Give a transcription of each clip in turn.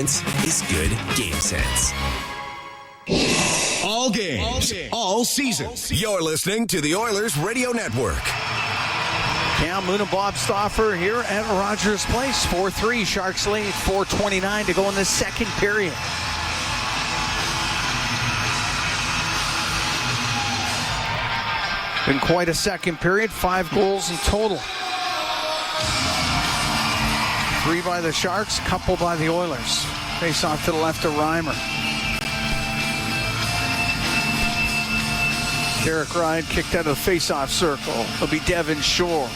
is good game sense. All games, all seasons. You're listening to the Oilers Radio Network. Cam Moon and Bob Stauffer here at Rogers Place. 4-3, Sharks lead, 4:29 to go in the second period. Been quite a second period, 5 goals in total. 3 by the Sharks, couple by the Oilers. Face off to the left of Reimer. Derek Ryan kicked out of the face-off circle. It'll be Devin Shore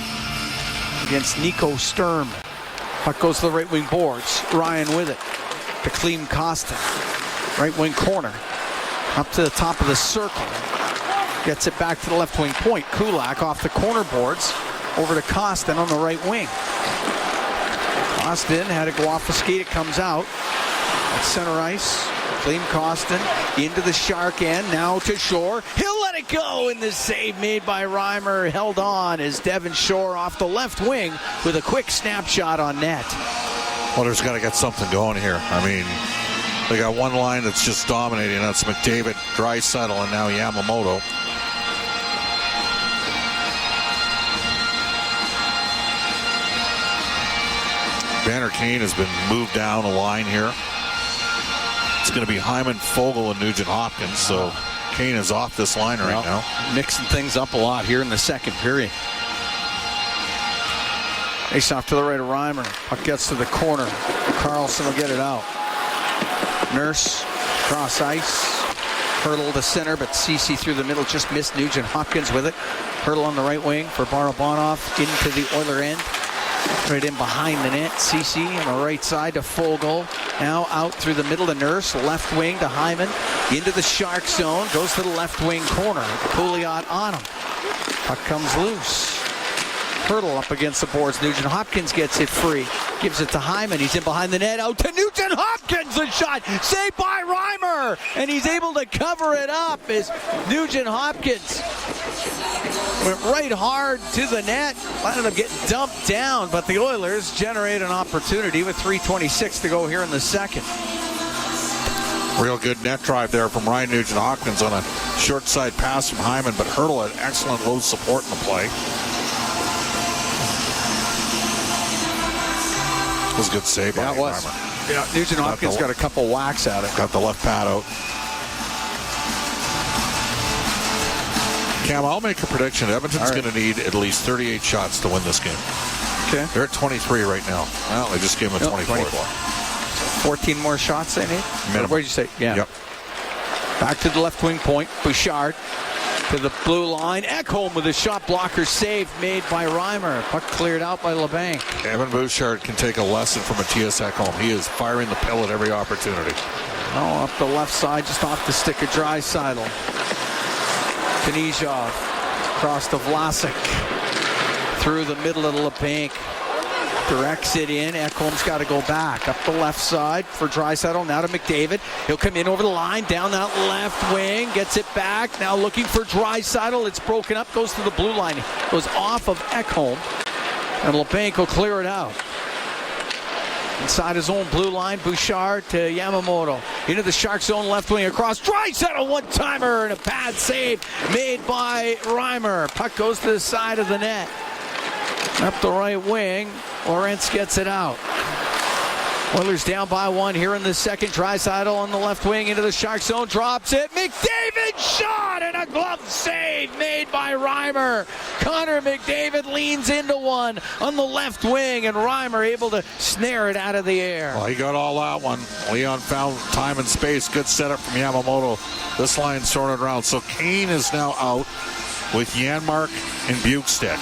against Nico Sturm. Puck goes to the right wing boards. Ryan with it to Klim Kostin. Right wing corner. Up to the top of the circle. Gets it back to the left wing point. Kulak off the corner boards. Over to Kostin on the right wing. Kostin had to go off the skate. It comes out. At center ice. Klim Kostin into the Shark end. Now to Shore. He'll let it go. And the save made by Reimer held on as Devin Shore off the left wing with a quick snapshot on net. Oilers got to get something going here. I mean, they got one line that's just dominating. That's McDavid, Draisaitl, and now Yamamoto. Vander Kane has been moved down a line here. It's going to be Hyman, Fogle, and Nugent Hopkins. So Kane is off this line right now. Mixing things up a lot here in the second period. Ace off to the right of Reimer. Puck gets to the corner. Carlson will get it out. Nurse cross ice. Hurdle to center, but CC through the middle just missed. Nugent Hopkins with it. Hurdle on the right wing for Barabanov into the Oiler end. Right in behind the net. CC on the right side to Fogle. Now out through the middle to Nurse. Left wing to Hyman. Into the Shark zone. Goes to the left wing corner. Pouliot on him. Puck comes loose. Hurdle up against the boards. Nugent Hopkins gets it free. Gives it to Hyman. He's in behind the net. Out to Nugent Hopkins. A shot. Saved by Reimer. And he's able to cover it up as Nugent Hopkins went right hard to the net. Ended up getting dumped down. But the Oilers generate an opportunity with 3:26 to go here in the second. Real good net drive there from Ryan Nugent Hopkins on a short side pass from Hyman. But Hurdle had excellent low support in the play. It was a good save by Reimer. Yeah, Nugent Hopkins got a couple whacks at it. Got the left pad out. Cam, I'll make a prediction. Edmonton's going to need at least 38 shots to win this game. Okay. They're at 23 right now. Well, they just gave them a 24. 14 more shots they need? Minimum. What did you say? Yeah. Yep. Back to the left wing point. Bouchard to the blue line. Ekholm with a shot blocker save made by Reimer. Puck cleared out by LeBanc. Evan Bouchard can take a lesson from Matthias Ekholm. He is firing the pill at every opportunity. Oh, up the left side, just off the stick of Draisaitl. Knizhov across to Vlasic. Through the middle of the LeBanc. Directs it in. Ekholm's got to go back. Up the left side for Draisaitl. Now to McDavid. He'll come in over the line. Down that left wing. Gets it back. Now looking for Draisaitl. It's broken up. Goes to the blue line. Goes off of Ekholm. And LeBanc will clear it out. Inside his own blue line. Bouchard to Yamamoto. Into the Shark zone. Left wing across. Draisaitl one-timer. And a pad save made by Reimer. Puck goes to the side of the net. Up the right wing. Lorentz gets it out. Oilers down by 1 here in the second. Draisaitl on the left wing into the Shark zone. Drops it. McDavid shot and a glove save made by Reimer. Connor McDavid leans into one on the left wing and Reimer able to snare it out of the air. Well, he got all that one. Leon found time and space. Good setup from Yamamoto. This line sorted around. So Kane is now out with Janmark and Bukestad.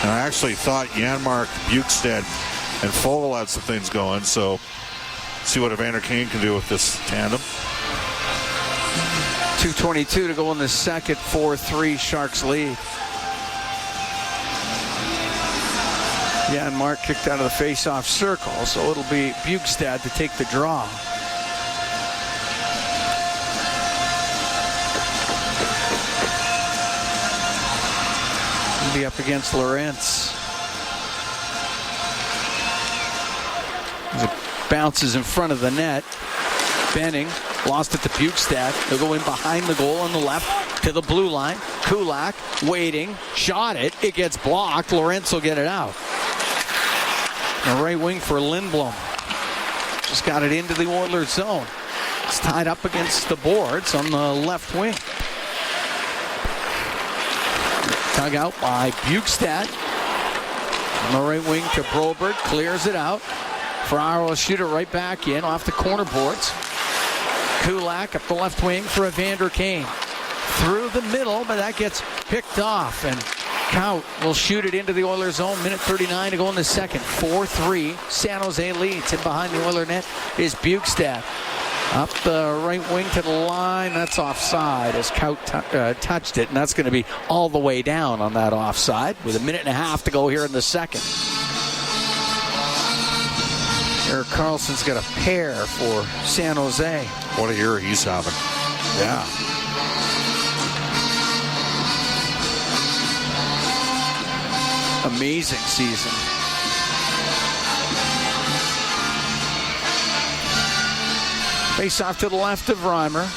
And I actually thought Janmark, Bukestad, and Fogle had some things going. So, see what Evander Kane can do with this tandem. 2:22 to go in the second. 4-3 Sharks lead. Janmark kicked out of the face-off circle, so it'll be Bukestad to take the draw. Be up against Lorentz. As it bounces in front of the net. Benning lost it to Bukestad. They'll go in behind the goal on the left to the blue line. Kulak waiting, shot it. It gets blocked. Lorentz will get it out. The right wing for Lindblom. Just got it into the Oilers zone. It's tied up against the boards on the left wing. Dug out by Bukestad. On the right wing to Broberg. Clears it out. Ferraro will shoot it right back in off the corner boards. Kulak up the left wing for Evander Kane. Through the middle, but that gets picked off. And Kaut will shoot it into the Oilers zone. Minute 39 to go in the second. 4-3. San Jose leads. In behind the Oiler net is Bukestad. Up the right wing to the line. That's offside as Kaut touched it. And that's going to be all the way down on that offside with a minute and a half to go here in the second. Erik Karlsson's got a pair for San Jose. What a year he's having. Yeah. Amazing season. Face off to the left of Reimer.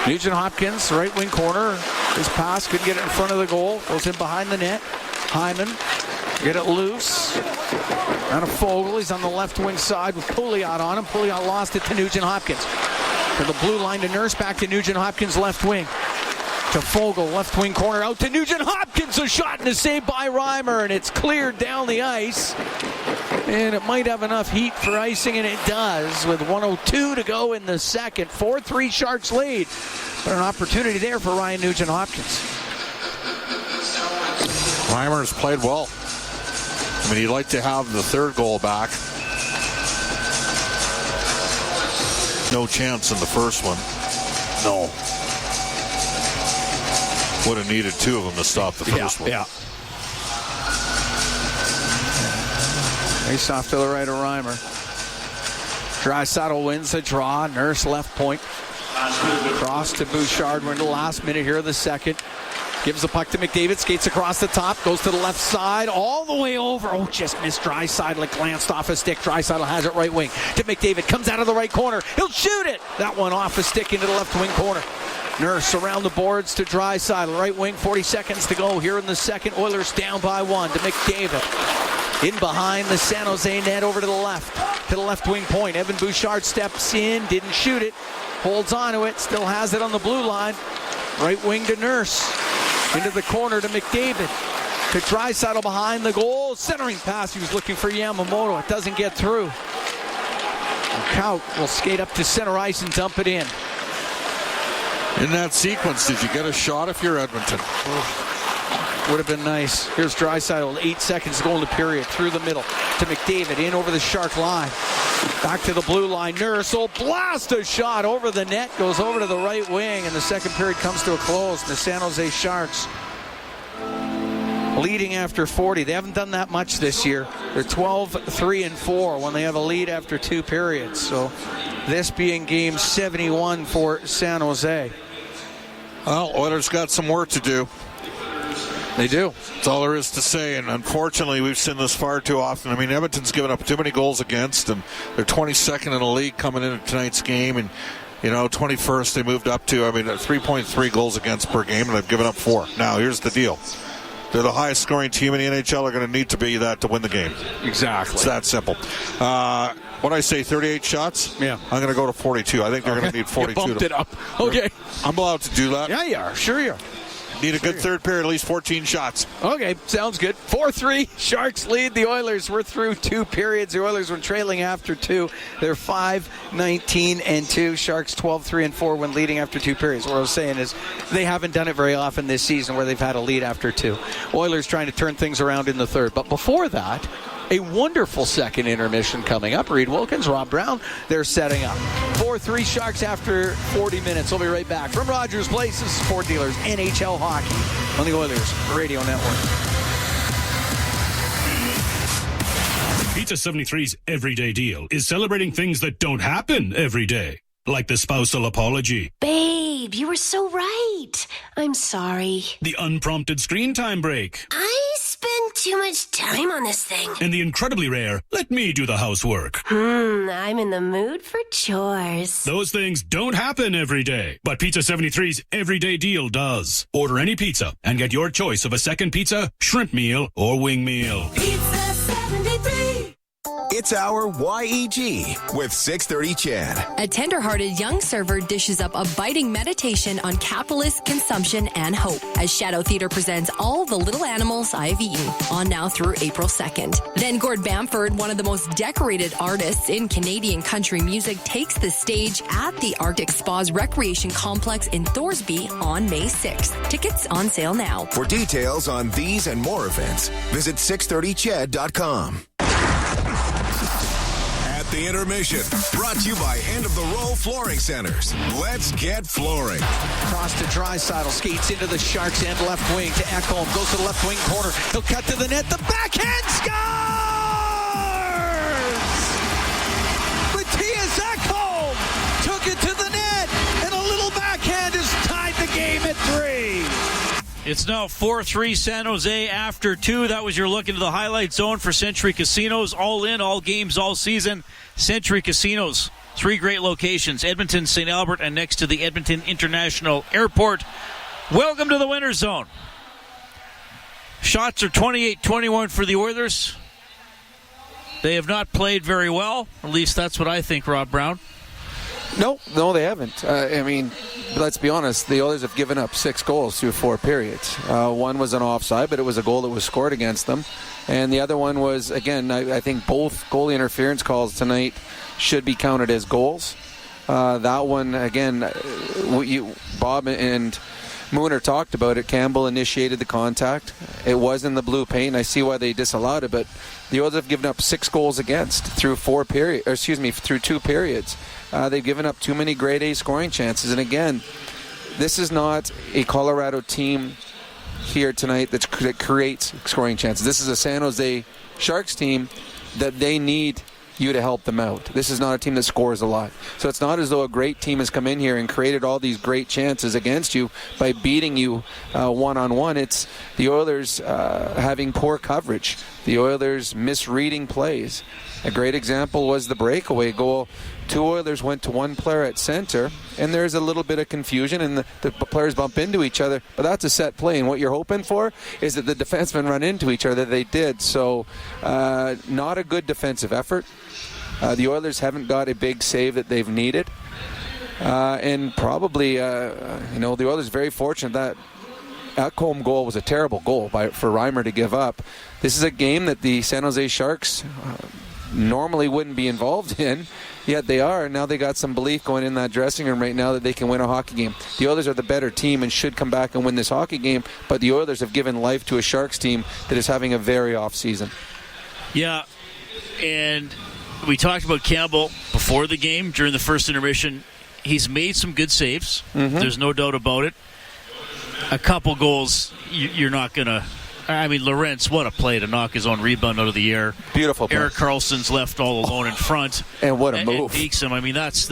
Nugent Hopkins, right wing corner. His pass couldn't get it in front of the goal. Goes in behind the net. Hyman get it loose. Out of Fogle. He's on the left wing side with Pouliot on him. Pouliot lost it to Nugent Hopkins. To the blue line to Nurse. Back to Nugent Hopkins left wing. To Fogle, left wing corner, out to Nugent Hopkins, a shot and a save by Reimer, and it's cleared down the ice. And it might have enough heat for icing, and it does, with 1:02 to go in the second. 4-3 Sharks lead, but an opportunity there for Ryan Nugent Hopkins. Reimer's played well. I mean, he'd like to have the third goal back. No chance in the first one. No. Would have needed two of them to stop the first one. Yeah. Face off to the right of Reimer. Draisaitl wins the draw. Nurse left point. Cross to Bouchard. We're in the last minute here of the second. Gives the puck to McDavid. Skates across the top. Goes to the left side. All the way over. Oh, just missed Draisaitl. It glanced off a stick. Draisaitl has it right wing to McDavid. Comes out of the right corner. He'll shoot it. That one off a stick into the left wing corner. Nurse around the boards to Draisaitl. Right wing, 40 seconds to go here in the second. Oilers down by one to McDavid. In behind the San Jose net over to the left wing point. Evan Bouchard steps in, didn't shoot it. Holds on to it, still has it on the blue line. Right wing to Nurse. Into the corner to McDavid. To Draisaitl behind the goal. Centering pass, he was looking for Yamamoto. It doesn't get through. And Kaut will skate up to center ice and dump it in. In that sequence, did you get a shot if you're Edmonton? Would have been nice. Here's Draisaitl, 8 seconds to go in the period. Through the middle to McDavid, in over the Shark line. Back to the blue line. Nurse will blast a shot over the net. Goes over to the right wing, and the second period comes to a close. The San Jose Sharks leading after 40. They haven't done that much this year. They're 12-3-4 when they have a lead after 2 periods. So this being game 71 for San Jose. Well, Oilers got some work to do. They do. That's all there is to say, and unfortunately we've seen this far too often. I mean, Edmonton's given up too many goals against, and they're 22nd in the league coming into tonight's game, and 21st they moved up to, 3.3 goals against per game, and they've given up 4. Now, here's the deal. They're the highest scoring team in the NHL. They're going to need to be that to win the game. Exactly. It's that simple. What I say, 38 shots? Yeah. I'm going to go to 42. I think they're going to need 42. You bumped it up. Okay. I'm allowed to do that. Yeah, you are. Sure you are. Need a good third period, at least 14 shots. Okay, sounds good. 4-3, Sharks lead the Oilers. We're through 2 periods. The Oilers were trailing after 2. They're 5-19-2. Sharks 12-3-4 when leading after 2 periods. What I was saying is they haven't done it very often this season where they've had a lead after 2. Oilers trying to turn things around in the third. But before that, a wonderful second intermission coming up. Reed Wilkins, Rob Brown, they're setting up. 4-3 Sharks after 40 minutes. We'll be right back from Rogers Place. This is Ford Dealers NHL Hockey on the Oilers Radio Network. Pizza 73's everyday deal is celebrating things that don't happen every day. Like the spousal apology. Babe, you were so right. I'm sorry. The unprompted screen time break. I spend too much time on this thing. And the incredibly rare, let me do the housework. I'm in the mood for chores. Those things don't happen every day, but Pizza 73's everyday deal does. Order any pizza and get your choice of a second pizza, shrimp meal, or wing meal. Pizza 73. It's our YEG with 630 Chad. A tender-hearted young server dishes up a biting meditation on capitalist consumption and hope as Shadow Theatre presents All the Little Animals I've Eaten, on now through April 2nd. Then Gord Bamford, one of the most decorated artists in Canadian country music, takes the stage at the Arctic Spas Recreation Complex in Thorsby on May 6th. Tickets on sale now. For details on these and more events, visit 630ched.com. At the intermission, brought to you by End of the Row Flooring Centers. Let's get flooring. Cross to Draisaitl, skates into the Sharks end left wing to Ekholm, goes to the left wing corner. He'll cut to the net, the backhand scores! Matthias Ekholm took it to the net, and a little backhand has tied the game at 3. It's now 4-3 San Jose after 2. That was your look into the highlight zone for Century Casinos. All in, all games, all season. Century Casinos. 3 great locations. Edmonton, St. Albert, and next to the Edmonton International Airport. Welcome to the winner's zone. Shots are 28-21 for the Oilers. They have not played very well. At least that's what I think, Rob Brown. No, they haven't. I mean, let's be honest. The Oilers have given up 6 goals through 4 periods. One was an offside, but it was a goal that was scored against them. And the other one was, again, I think both goalie interference calls tonight should be counted as goals. That one, again, Bob and Mooner talked about it. Campbell initiated the contact. It was in the blue paint. I see why they disallowed it, but the Oilers have given up 6 goals against through 2 periods. They've given up too many grade A scoring chances. And again, this is not a Colorado team here tonight that creates scoring chances. This is a San Jose Sharks team that they need you to help them out. This is not a team that scores a lot. So it's not as though a great team has come in here and created all these great chances against you by beating you one-on-one. It's the Oilers having poor coverage. The Oilers misreading plays. A great example was the breakaway goal. 2 Oilers went to 1 player at center, and there's a little bit of confusion, and the players bump into each other, but that's a set play, and what you're hoping for is that the defensemen run into each other. They did, so not a good defensive effort. The Oilers haven't got a big save that they've needed, and probably, the Oilers are very fortunate that Ekholm goal was a terrible goal for Reimer to give up. This is a game that the San Jose Sharks normally wouldn't be involved in, yet they are, and now they got some belief going in that dressing room right now that they can win a hockey game. The Oilers are the better team and should come back and win this hockey game, but the Oilers have given life to a Sharks team that is having a very off season. Yeah, and we talked about Campbell before the game, during the first intermission. He's made some good saves. Mm-hmm. There's no doubt about it. A couple goals, you're not going to... I mean, Lorentz, what a play to knock his own rebound out of the air. Beautiful play. Erik Karlsson's left all alone in front. And what a move. And dekes him. I mean, that's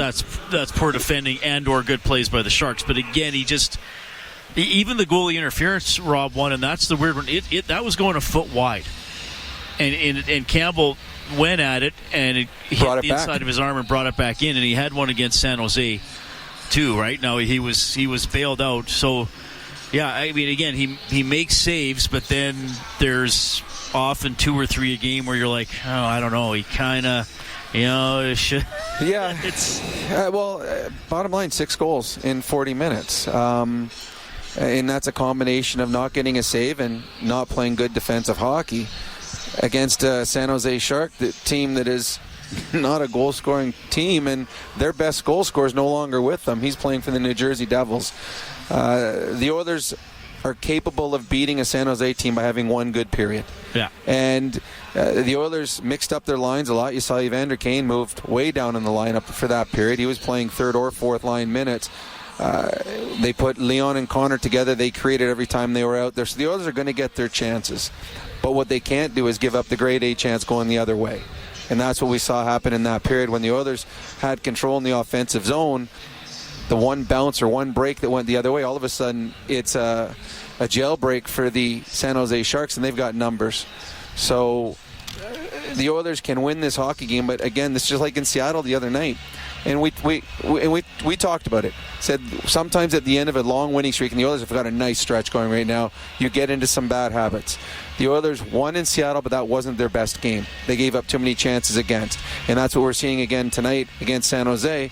poor defending and or good plays by the Sharks. But again, even the goalie interference, Rob, won, and that's the weird one. That was going a foot wide. And Campbell went at it, and it hit the inside of his arm and brought it back in. And he had one against San Jose, too, right? Now he was bailed out. So... yeah, I mean, again, he makes saves, but then there's often 2 or 3 a game where you're like, oh, I don't know, he kind of, should. Yeah, bottom line, 6 goals in 40 minutes. And that's a combination of not getting a save and not playing good defensive hockey against San Jose Shark, the team that is not a goal-scoring team, and their best goal scorer is no longer with them. He's playing for the New Jersey Devils. The Oilers are capable of beating a San Jose team by having 1 good period. Yeah. And the Oilers mixed up their lines a lot. You saw Evander Kane moved way down in the lineup for that period. He was playing 3rd or 4th line minutes. They put Leon and Connor together. They created every time they were out there. So the Oilers are going to get their chances. But what they can't do is give up the grade A chance going the other way. And that's what we saw happen in that period when the Oilers had control in the offensive zone. The one bounce or one break that went the other way, all of a sudden it's a jailbreak for the San Jose Sharks, and they've got numbers. So the Oilers can win this hockey game, but again, this is just like in Seattle the other night. And we talked about it. Said sometimes at the end of a long winning streak, and the Oilers have got a nice stretch going right now, you get into some bad habits. The Oilers won in Seattle, but that wasn't their best game. They gave up too many chances against. And that's what we're seeing again tonight against San Jose.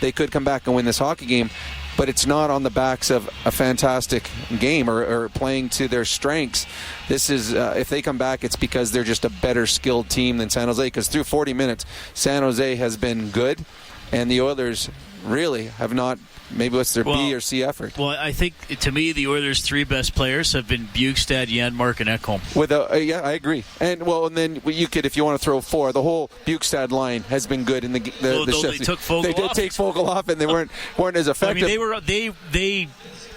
They could come back and win this hockey game, but it's not on the backs of a fantastic game or playing to their strengths. This is, if they come back, it's because they're just a better skilled team than San Jose, because through 40 minutes, San Jose has been good, and the Oilers really have not. Maybe it's their B or C effort. Well, I think, to me, the Oilers' three best players have been Bjugstad, Janmark, and Ekholm. Yeah, I agree. And then you could, if you want to throw four, the whole Bjugstad line has been good in the they took Fogle They did off. Take Fogle off, and they weren't as effective. I mean, they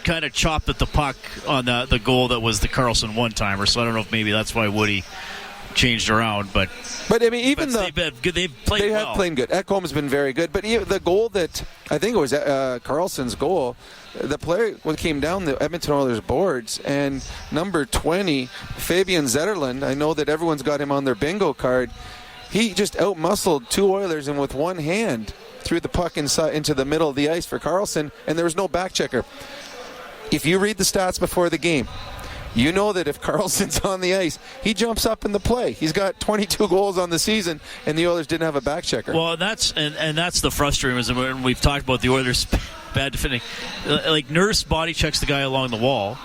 kind of chopped at the puck on the goal that was the Karlsson one-timer, so I don't know if maybe that's why Woody changed around, but I mean, even they've played they well. have played good. Ekholm's been very good, but the goal that I think it was Karlsson's goal, the player came down the Edmonton Oilers boards, and number 20, Fabian Zetterlund, I know that everyone's got him on their bingo card. He just outmuscled two Oilers, and with one hand threw the puck inside into the middle of the ice for Karlsson, and there was no back checker. If you read the stats before the game, you know that if Karlsson's on the ice, he jumps up in the play. He's got 22 goals on the season, and the Oilers didn't have a back checker. Well, that's the frustrating, and we've talked about the Oilers' bad defending. Like, Nurse body checks the guy along the wall,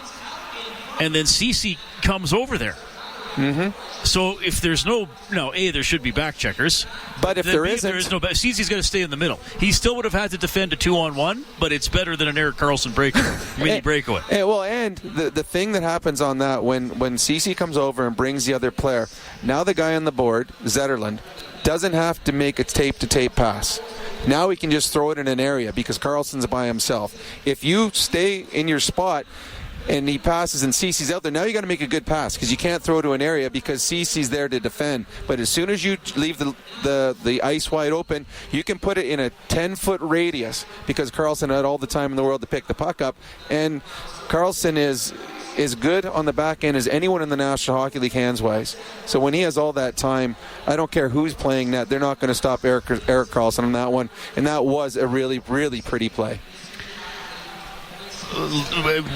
and then Ceci comes over there. Mm-hmm. So if there's there should be back checkers. But if there isn't, there is no back. Ceci's going to stay in the middle. He still would have had to defend a 2-on-1, but it's better than an Erik Karlsson breakaway. And the thing that happens on that when Ceci comes over and brings the other player, now the guy on the board, Zetterlund, doesn't have to make a tape-to-tape pass. Now he can just throw it in an area because Karlsson's by himself. If you stay in your spot and he passes and Ceci's out there, now you got to make a good pass because you can't throw to an area because Ceci's there to defend. But as soon as you leave the ice wide open, you can put it in a 10-foot radius because Karlsson had all the time in the world to pick the puck up. And Karlsson is good on the back end as anyone in the National Hockey League hands-wise. So when he has all that time, I don't care who's playing net, they're not going to stop Erik Karlsson on that one. And that was a really, really pretty play.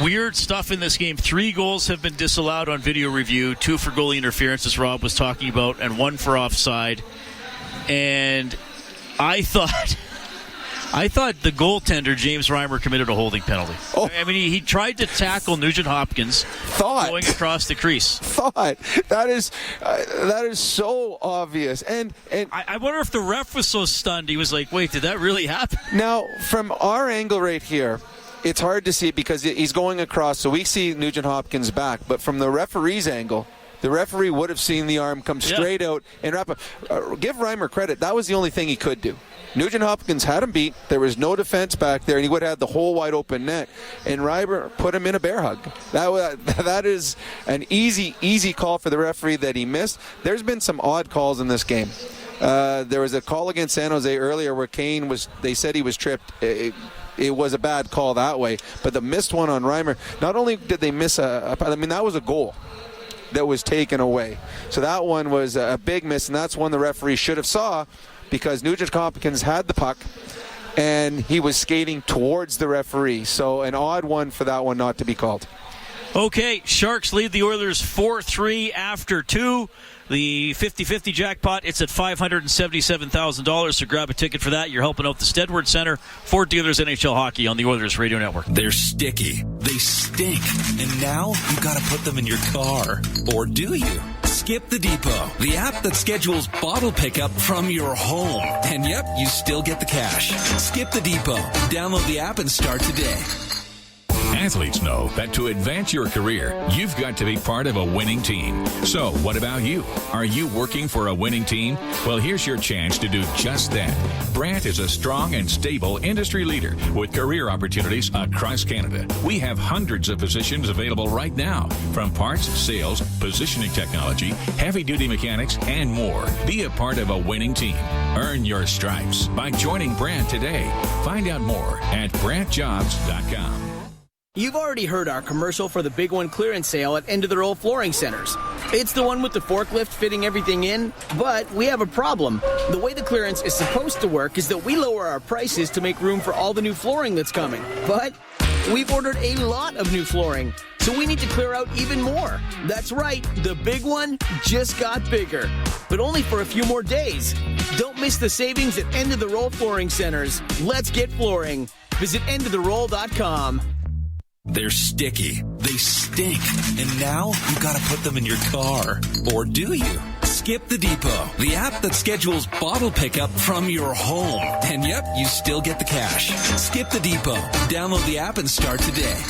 Weird stuff in this game. 3 goals have been disallowed on video review, 2 for goalie interference, as Rob was talking about, and 1 for offside. And I thought the goaltender, James Reimer, committed a holding penalty. Oh. I mean, he tried to tackle Nugent Hopkins going across the crease. That is so obvious. And I wonder if the ref was so stunned, he was like, wait, did that really happen? Now, from our angle right here, it's hard to see it because he's going across, so we see Nugent Hopkins' back. But from the referee's angle, the referee would have seen the arm come straight out and wrap up. Give Reimer credit. That was the only thing he could do. Nugent Hopkins had him beat. There was no defense back there, and he would have had the whole wide open net. And Reimer put him in a bear hug. That is an easy call for the referee that he missed. There's been some odd calls in this game. There was a call against San Jose earlier where Kane they said he was tripped. It was a bad call that way. But the missed one on Reimer, not only did they miss that was a goal that was taken away. So that one was a big miss, and that's one the referee should have saw because Nugent Hopkins had the puck, and he was skating towards the referee. So an odd one for that one not to be called. Okay, Sharks lead the Oilers 4-3 after 2. The 50-50 jackpot, it's at $577,000, so grab a ticket for that. You're helping out the Stedward Center for Dealers NHL Hockey on the Oilers Radio Network. They're sticky. They stink. And now you got to put them in your car. Or do you? Skip the Depot, the app that schedules bottle pickup from your home. And yep, you still get the cash. Skip the Depot. Download the app and start today. Athletes know that to advance your career, you've got to be part of a winning team. So, what about you? Are you working for a winning team? Well, here's your chance to do just that. Brandt is a strong and stable industry leader with career opportunities across Canada. We have hundreds of positions available right now, from parts, sales, positioning technology, heavy-duty mechanics, and more. Be a part of a winning team. Earn your stripes by joining Brandt today. Find out more at BrandtJobs.com. You've already heard our commercial for the Big One clearance sale at End of the Roll Flooring Centers. It's the one with the forklift fitting everything in, but we have a problem. The way the clearance is supposed to work is that we lower our prices to make room for all the new flooring that's coming. But we've ordered a lot of new flooring, so we need to clear out even more. That's right, the Big One just got bigger, but only for a few more days. Don't miss the savings at End of the Roll Flooring Centers. Let's get flooring. Visit endoftheroll.com. They're sticky, they stink, and now you gotta put them in your car. Or do you? Skip the Depot, the app that schedules bottle pickup from your home. And yep, you still get the cash. Skip the Depot. Download the app and start today.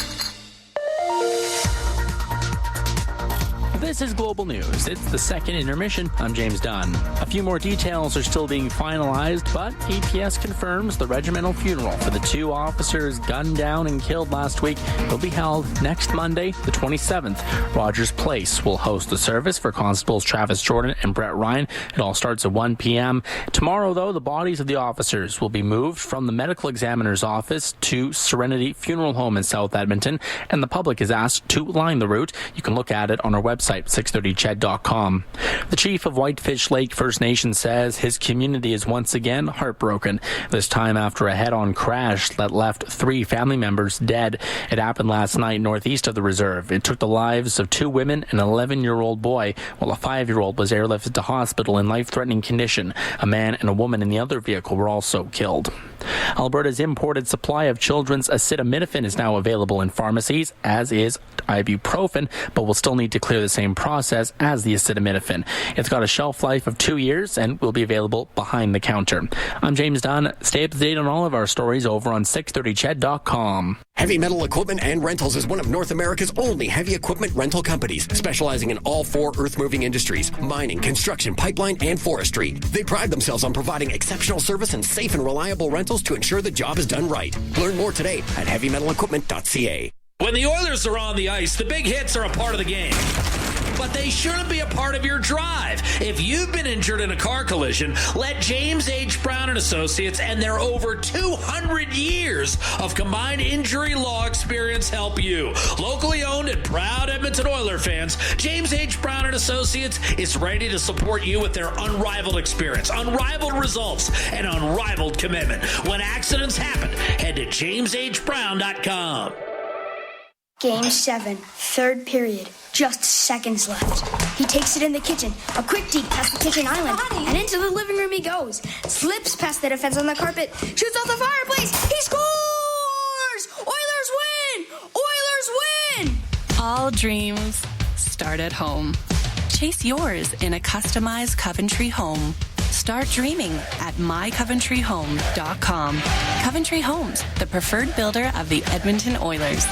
This is Global News. It's the second intermission. I'm James Dunn. A few more details are still being finalized, but EPS confirms the regimental funeral for the 2 officers gunned down and killed last week will be held next Monday, the 27th. Rogers Place will host the service for Constables Travis Jordan and Brett Ryan. It all starts at 1 p.m. Tomorrow, though, the bodies of the officers will be moved from the medical examiner's office to Serenity Funeral Home in South Edmonton, and the public is asked to line the route. You can look at it on our website, 630ched.com. The chief of Whitefish Lake First Nation says his community is once again heartbroken, this time after a head-on crash that left 3 family members dead. It happened last night northeast of the reserve. It took the lives of 2 women and an 11-year-old boy, while a 5-year-old was airlifted to hospital in life-threatening condition. A man and a woman in the other vehicle were also killed. Alberta's imported supply of children's acetaminophen is now available in pharmacies, as is ibuprofen, but will still need to clear the same process as the acetaminophen. It's got a shelf life of 2 years and will be available behind the counter. I'm James Dunn. Stay up to date on all of our stories over on 630ched.com. Heavy Metal Equipment and Rentals is one of North America's only heavy equipment rental companies, specializing in all 4 earth-moving industries: mining, construction, pipeline, and forestry. They pride themselves on providing exceptional service and safe and reliable rentals to ensure the job is done right. Learn more today at heavymetalequipment.ca. When the Oilers are on the ice, the big hits are a part of the game. But they shouldn't be a part of your drive. If you've been injured in a car collision, let James H. Brown & Associates and their over 200 years of combined injury law experience help you. Locally owned and proud Edmonton Oilers fans, James H. Brown & Associates is ready to support you with their unrivaled experience, unrivaled results, and unrivaled commitment. When accidents happen, head to jameshbrown.com. Game 7, third period. Just seconds left. He takes it in the kitchen. A quick deke past the kitchen island. And into the living room he goes. Slips past the defense on the carpet. Shoots off the fireplace. He scores! Oilers win! Oilers win! All dreams start at home. Chase yours in a customized Coventry home. Start dreaming at mycoventryhome.com. Coventry Homes, the preferred builder of the Edmonton Oilers.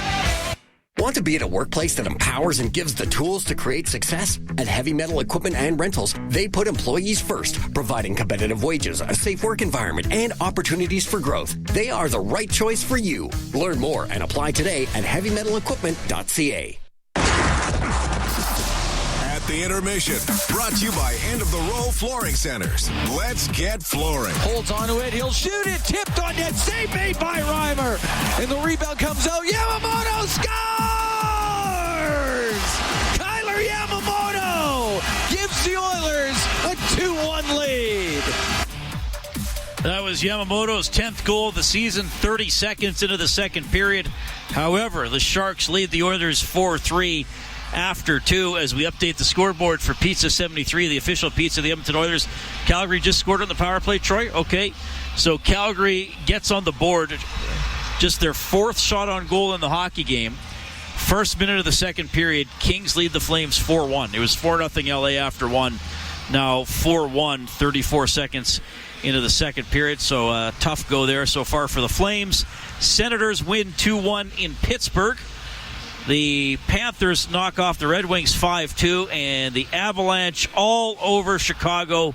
Want to be at a workplace that empowers and gives the tools to create success? At Heavy Metal Equipment and Rentals, they put employees first, providing competitive wages, a safe work environment, and opportunities for growth. They are the right choice for you. Learn more and apply today at heavymetalequipment.ca. At the intermission, brought to you by End of the Roll Flooring Centers. Let's get flooring. Holds onto it. He'll shoot it. Tipped on net. Save made by Reimer. And the rebound comes out. Yamamoto scores! Kyler Yamamoto gives the Oilers a 2-1 lead. That was Yamamoto's 10th goal of the season, 30 seconds into the second period. However, the Sharks lead the Oilers 4-3. After 2, as we update the scoreboard for Pizza 73, the official pizza of the Edmonton Oilers. Calgary just scored on the power play, Troy. Okay, so Calgary gets on the board, just their 4th shot on goal in the hockey game. First minute of the second period, Kings lead the Flames 4-1. It was 4-0 LA after 1. Now 4-1, 34 seconds into the second period. So tough go there so far for the Flames. Senators win 2-1 in Pittsburgh. The Panthers knock off the Red Wings 5-2, and the Avalanche all over Chicago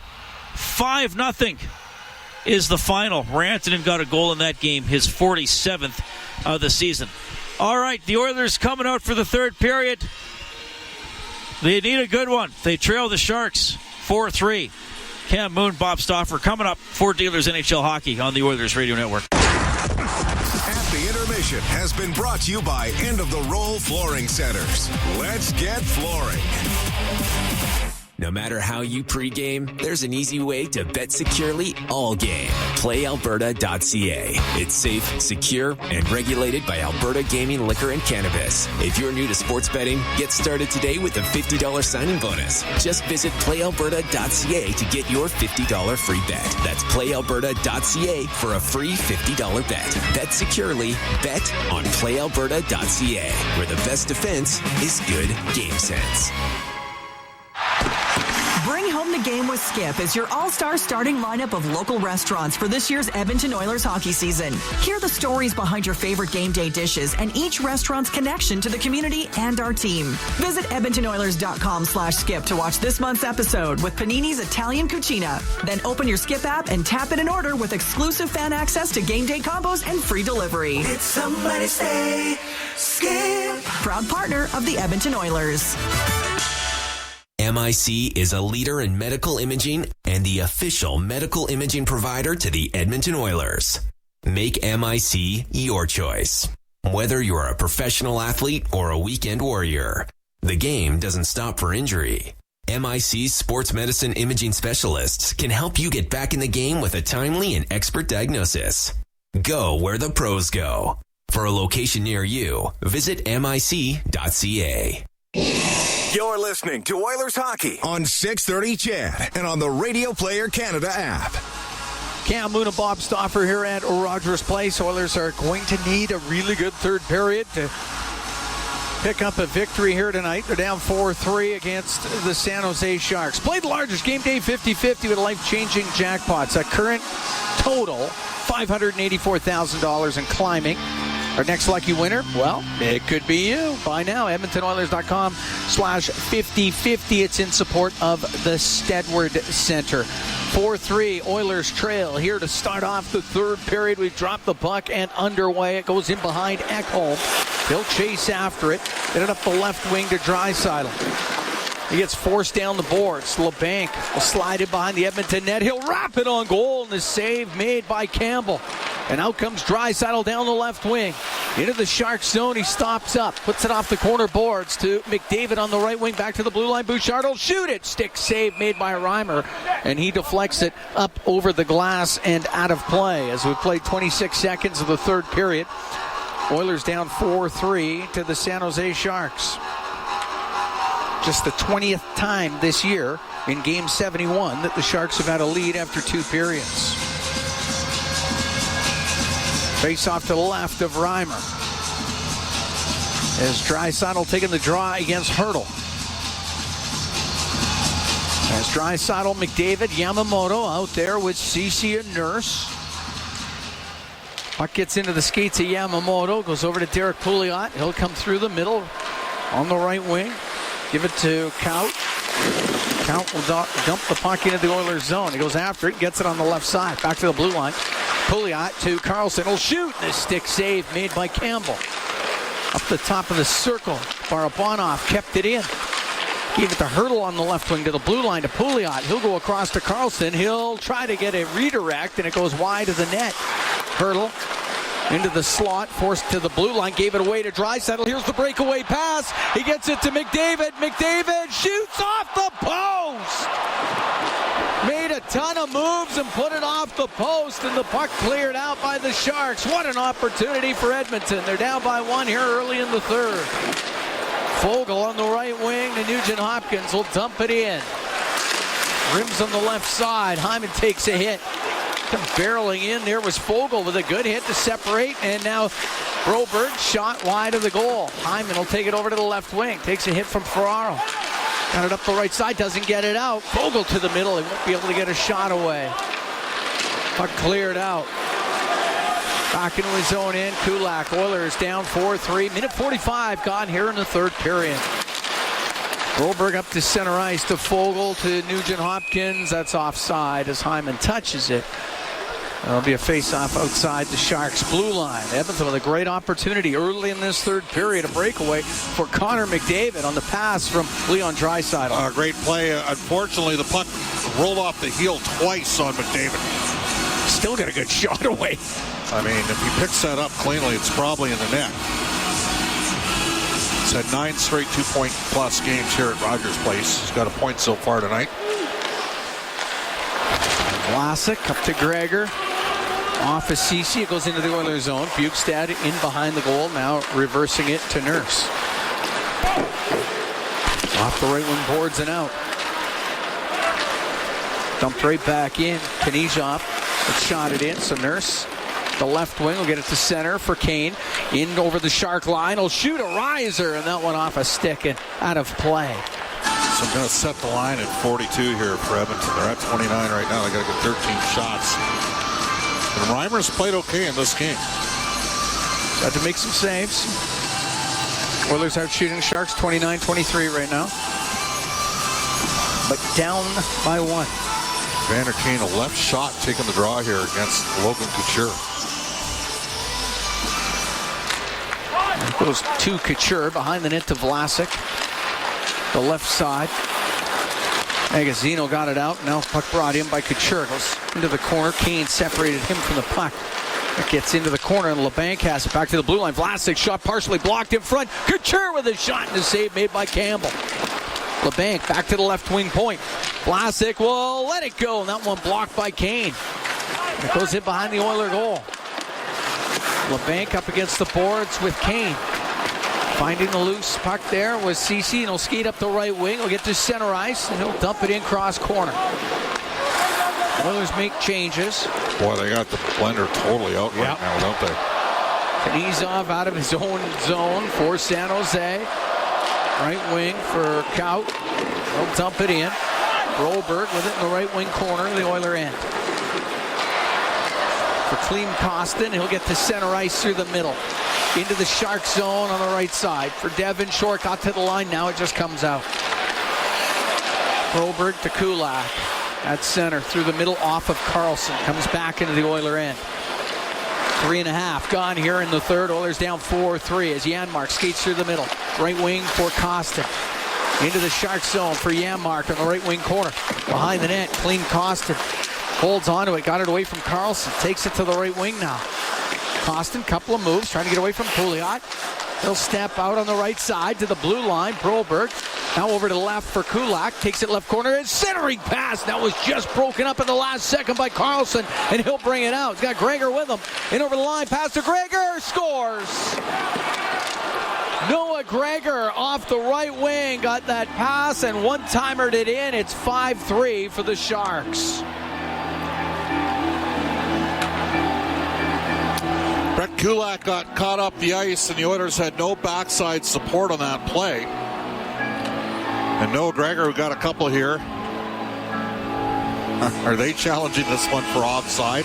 5-0 is the final. Rantanen got a goal in that game, his 47th of the season. All right, the Oilers coming out for the third period. They need a good one. They trail the Sharks 4-3. Cam Moon, Bob Stauffer coming up for Dealers NHL Hockey on the Oilers Radio Network. At the intermission, edition has been brought to you by End of the Roll Flooring Centers. Let's get flooring. No matter how you pregame, there's an easy way to bet securely all game. PlayAlberta.ca. It's safe, secure, and regulated by Alberta Gaming, Liquor, and Cannabis. If you're new to sports betting, get started today with a $50 signing bonus. Just visit PlayAlberta.ca to get your $50 free bet. That's PlayAlberta.ca for a free $50 bet. Bet securely. Bet on PlayAlberta.ca, where the best defense is good game sense. Bring home the game with Skip as your all-star starting lineup of local restaurants for this year's Edmonton Oilers hockey season. Hear the stories behind your favorite game day dishes and each restaurant's connection to the community and our team. Visit EdmontonOilers.com/skip to watch this month's episode with Panini's Italian Cucina. Then open your Skip app and tap it in order with exclusive fan access to game day combos and free delivery. It's somebody's day. Skip. Proud partner of the Edmonton Oilers. MIC is a leader in medical imaging and the official medical imaging provider to the Edmonton Oilers. Make MIC your choice. Whether you're a professional athlete or a weekend warrior, the game doesn't stop for injury. MIC's sports medicine imaging specialists can help you get back in the game with a timely and expert diagnosis. Go where the pros go. For a location near you, visit mic.ca. You're listening to Oilers Hockey on 630 CHED and on the Radio Player Canada app. Cam Moon and Bob Stauffer here at Rogers Place. Oilers are going to need a really good third period to pick up a victory here tonight. They're down 4-3 against the San Jose Sharks. Played the largest game day 50-50 with life-changing jackpots. A current total $584,000 and climbing. Our next lucky winner, well, it could be you. Buy now, EdmontonOilers.com/5050. It's in support of the Stedward Center. 4-3, Oilers trail here to start off the third period. We've dropped the puck and underway. It goes in behind Ekholm. He'll chase after it. Get it up the left wing to Draisaitl. He gets forced down the boards. LeBanc will slide it behind the Edmonton net. He'll wrap it on goal, and the save made by Campbell. And out comes Draisaitl down the left wing. Into the Sharks zone, he stops up. Puts it off the corner boards to McDavid on the right wing. Back to the blue line. Bouchard will shoot it. Stick save made by Reimer. And he deflects it up over the glass and out of play. As we played 26 seconds of the third period. Oilers down 4-3 to the San Jose Sharks. Just the 20th time this year in Game 71 that the Sharks have had a lead after two periods. Face off to the left of Reimer. As Draisaitl taking the draw against Hertl. As Draisaitl, McDavid, Yamamoto out there with Ceci and Nurse. Puck gets into the skates of Yamamoto. Goes over to Derek Pouliot. He'll come through the middle on the right wing. Give it to Kaut. Kaut will dump the puck into the Oilers zone. He goes after it, gets it on the left side. Back to the blue line. Pouliot to Karlsson. He'll shoot. The stick save made by Campbell. Up the top of the circle. Barabanov kept it in. Gave it to Hertl on the left wing to the blue line to Pouliot. He'll go across to Karlsson. He'll try to get a redirect, and it goes wide of the net. Hertl into the slot, forced to the blue line, gave it away to Draisaitl. Here's the breakaway pass. He gets it to McDavid. McDavid shoots off the post. Made a ton of moves and put it off the post, and the puck cleared out by the Sharks. What an opportunity for Edmonton. They're down by one here early in the third. Foegele on the right wing to Nugent Hopkins will dump it in. Rims on the left side. Hyman takes a hit. Barreling in there was Foegele with a good hit to separate, and now Broberg shot wide of the goal. Hyman will take it over to the left wing. Takes a hit from Ferraro. Got it up the right side, doesn't get it out. Foegele to the middle. He won't be able to get a shot away. Puck cleared out. Back into his own end. Kulak. Oilers down 4-3. Minute 45 gone here in the third period. Broberg up to center ice to Foegele to Nugent Hopkins. That's offside as Hyman touches it. There'll be a face-off outside the Sharks' blue line. Edmonton with a great opportunity early in this third period. A breakaway for Connor McDavid on the pass from Leon Draisaitl. Great play. Unfortunately, the puck rolled off the heel twice on McDavid. Still got a good shot away. I mean, if he picks that up cleanly, it's probably in the net. He's had 9 straight 2-point plus games here at Rogers Place. He's got a point so far tonight. Vlasic up to Gregor. Off of Ceci. It goes into the Oilers zone. Bukestad in behind the goal. Now reversing it to Nurse. Off the right wing boards and out. Dumped right back in. Knizhov shot it in. So Nurse, the left wing, will get it to center for Kane. In over the Shark line. He'll shoot a riser, and that one off a stick and out of play. So I'm going to set the line at 42 here for Edmonton. They're at 29 right now. They got to get 13 shots. And Reimer's played okay in this game. Got to make some saves. Oilers out shooting Sharks 29-23 right now. But down by 1. Vander Kane, a left shot, taking the draw here against Logan Couture. Goes to Couture, behind the net to Vlasic. The left side. Magazino got it out. Now puck brought in by Couture. Goes into the corner. Kane separated him from the puck. It gets into the corner, and LeBanc has it back to the blue line. Vlasic shot partially blocked in front. Couture with a shot and a save made by Campbell. LeBanc back to the left wing point. Vlasic will let it go, and that one blocked by Kane. It goes in behind the Oiler goal. LeBanc up against the boards with Kane. Finding the loose puck there was Ceci, and he'll skate up the right wing. He'll get to center ice, and he'll dump it in cross corner. Oilers make changes. Boy, they got the blender totally out right now, don't they? Knizhov out of his own zone for San Jose. Right wing for Kaut. He'll dump it in. Broberg with it in the right wing corner of the Oiler end. For Klim Kostin, he'll get to center ice through the middle. Into the Shark zone on the right side. For Devin Short, got to the line. Now it just comes out. Broberg to Kulak. At center, through the middle, off of Carlson. Comes back into the Oiler end. 3.5 gone here in the third. Oilers down 4-3 as Janmark skates through the middle. Right wing for Kostin. Into the Shark zone for Janmark on the right wing corner. Behind the net, Klim Kostin holds onto it. Got it away from Carlson. Takes it to the right wing now. Kostin, couple of moves, trying to get away from Pouliot. He'll step out on the right side to the blue line. Broberg now over to the left for Kulak. Takes it left corner. It's centering pass. That was just broken up in the last second by Carlson, and he'll bring it out. He's got Gregor with him. In over the line, pass to Gregor. Scores! Noah Gregor off the right wing. Got that pass and one-timered it in. It's 5-3 for the Sharks. Brett Kulak got caught up the ice, and the Oilers had no backside support on that play. And Noah Gregor, who got a couple here. Are they challenging this one for offside?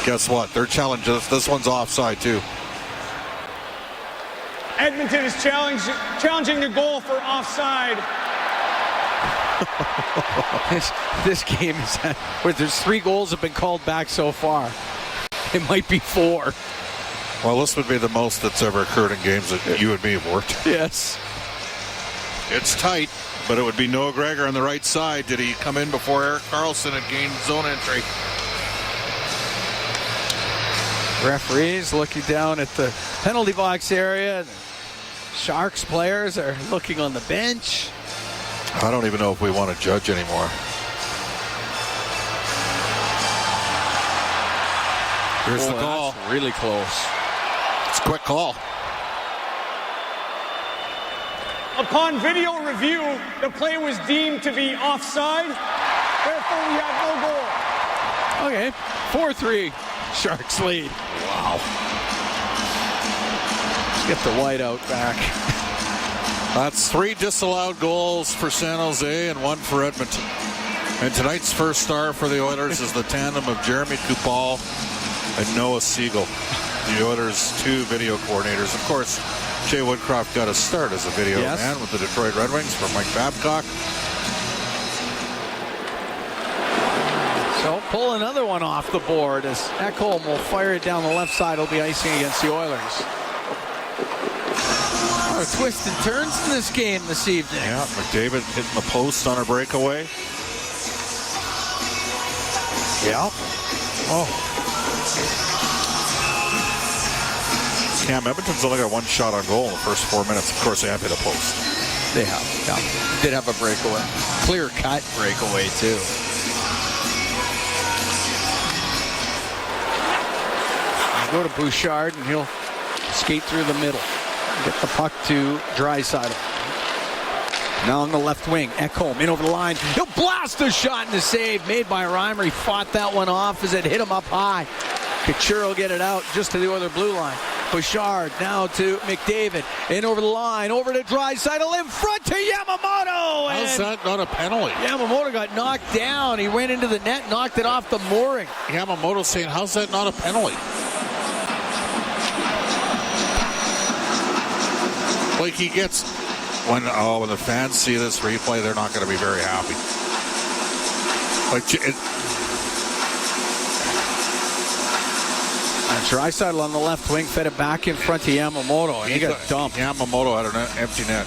Guess what? They're challenging this one's offside too. Edmonton is challenging the goal for offside. This game is where there's 3 goals have been called back so far. It might be 4. Well, this would be the most that's ever occurred in games that you and me have worked. Yes. It's tight, but it would be Noah Gregor on the right side. Did he come in before Erik Karlsson had gained zone entry? Referees looking down at the penalty box area. Sharks players are looking on the bench. I don't even know if we want to judge anymore. Here's the call. That's really close. It's a quick call. Upon video review, the play was deemed to be offside. Therefore, we have no goal. Okay, 4-3. Sharks lead. Wow. Let's get the whiteout back. That's 3 disallowed goals for San Jose and 1 for Edmonton. And tonight's first star for the Oilers is the tandem of Jeremy Kupal and Noah Siegel, the Oilers' 2 video coordinators. Of course, Jay Woodcroft got a start as a video man with the Detroit Red Wings for Mike Babcock. So pull another one off the board as Ekholm will fire it down the left side. He'll be icing against the Oilers. A lot of twists and turns in this game this evening. Yeah, McDavid hitting the post on a breakaway. Yeah. Oh. Cam, Edmonton's only got one shot on goal in the first 4 minutes. Of course, they have hit a post. They have. Yeah. Did have a breakaway. Clear-cut breakaway, too. Go to Bouchard, and he'll skate through the middle. Get the puck to Draisaitl. Now on the left wing, Ekholm in over the line. He'll blast a shot and the save made by Reimer. He fought that one off as it hit him up high. Couture will get it out just to the other blue line. Bouchard now to McDavid. In over the line, over to Draisaitl, in front to Yamamoto. How's that not a penalty? Yamamoto got knocked down. He went into the net, knocked it off the mooring. Yamamoto saying, how's that not a penalty? Like he gets, when the fans see this replay, they're not going to be very happy. Like Draisaitl on the left wing fed it back in front to Yamamoto, and he got dumped. Yamamoto had an empty net.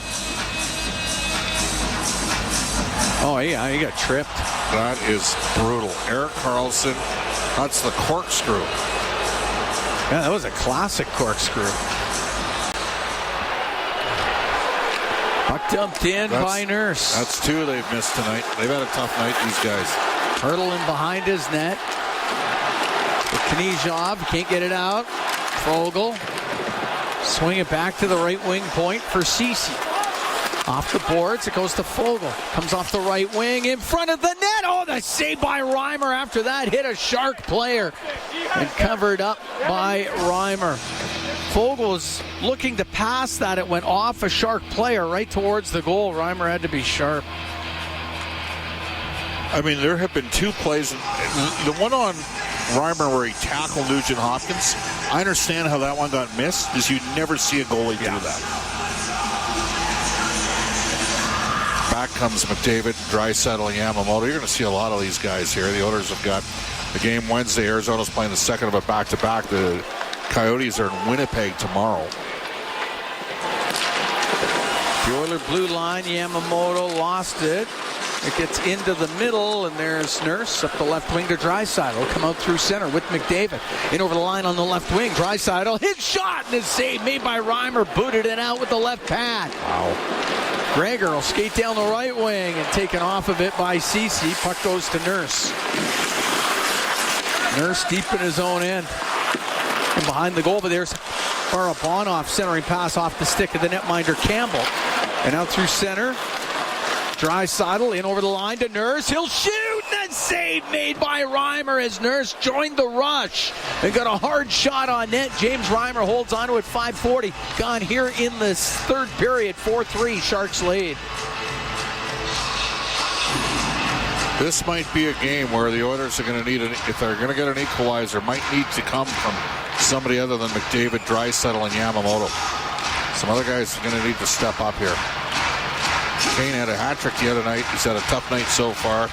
Oh, yeah, he got tripped. That is brutal. Erik Karlsson, that's the corkscrew. Yeah, that was a classic corkscrew. Puck dumped in by Nurse. That's two they've missed tonight. They've had a tough night, these guys. Hurdling behind his net. Knizhov can't get it out. Foegele. Swing it back to the right wing point for Ceci. Off the boards, it goes to Foegele. Comes off the right wing in front of the net. Oh, the save by Reimer after that. Hit a Shark player and covered up by Reimer. Foegele was looking to pass that. It went off a Shark player right towards the goal. Reimer had to be sharp. I mean, there have been two plays. The one on Reimer where he tackled Nugent Hopkins, I understand how that one got missed, because you never see a goalie do that. Back comes McDavid, Draisaitl, and Yamamoto. You're going to see a lot of these guys here. The Oilers have got the game Wednesday. Arizona's playing the second of a back-to-back. The Coyotes are in Winnipeg tomorrow. The Oiler blue line, Yamamoto lost it. It gets into the middle, and there's Nurse up the left wing to Draisaitl. Come out through center with McDavid. In over the line on the left wing. Draisaitl, his shot, and his save made by Reimer. Booted it out with the left pad. Wow. Gregor will skate down the right wing and taken off of it by Ceci. Puck goes to Nurse. Nurse deep in his own end. And behind the goal, but there's Barabanov centering pass off the stick of the netminder Campbell. And out through center. Draisaitl in over the line to Nurse. He'll shoot, and save made by Reimer as Nurse joined the rush. They got a hard shot on net. James Reimer holds on to it. 5:40 gone here in the third period. 4-3 Sharks lead. This might be a game where the Oilers are going to need, if they're going to get an equalizer, might need to come from somebody other than McDavid, Draisaitl, and Yamamoto. Some other guys are going to need to step up here. Kane had a hat trick the other night. He's had a tough night so far.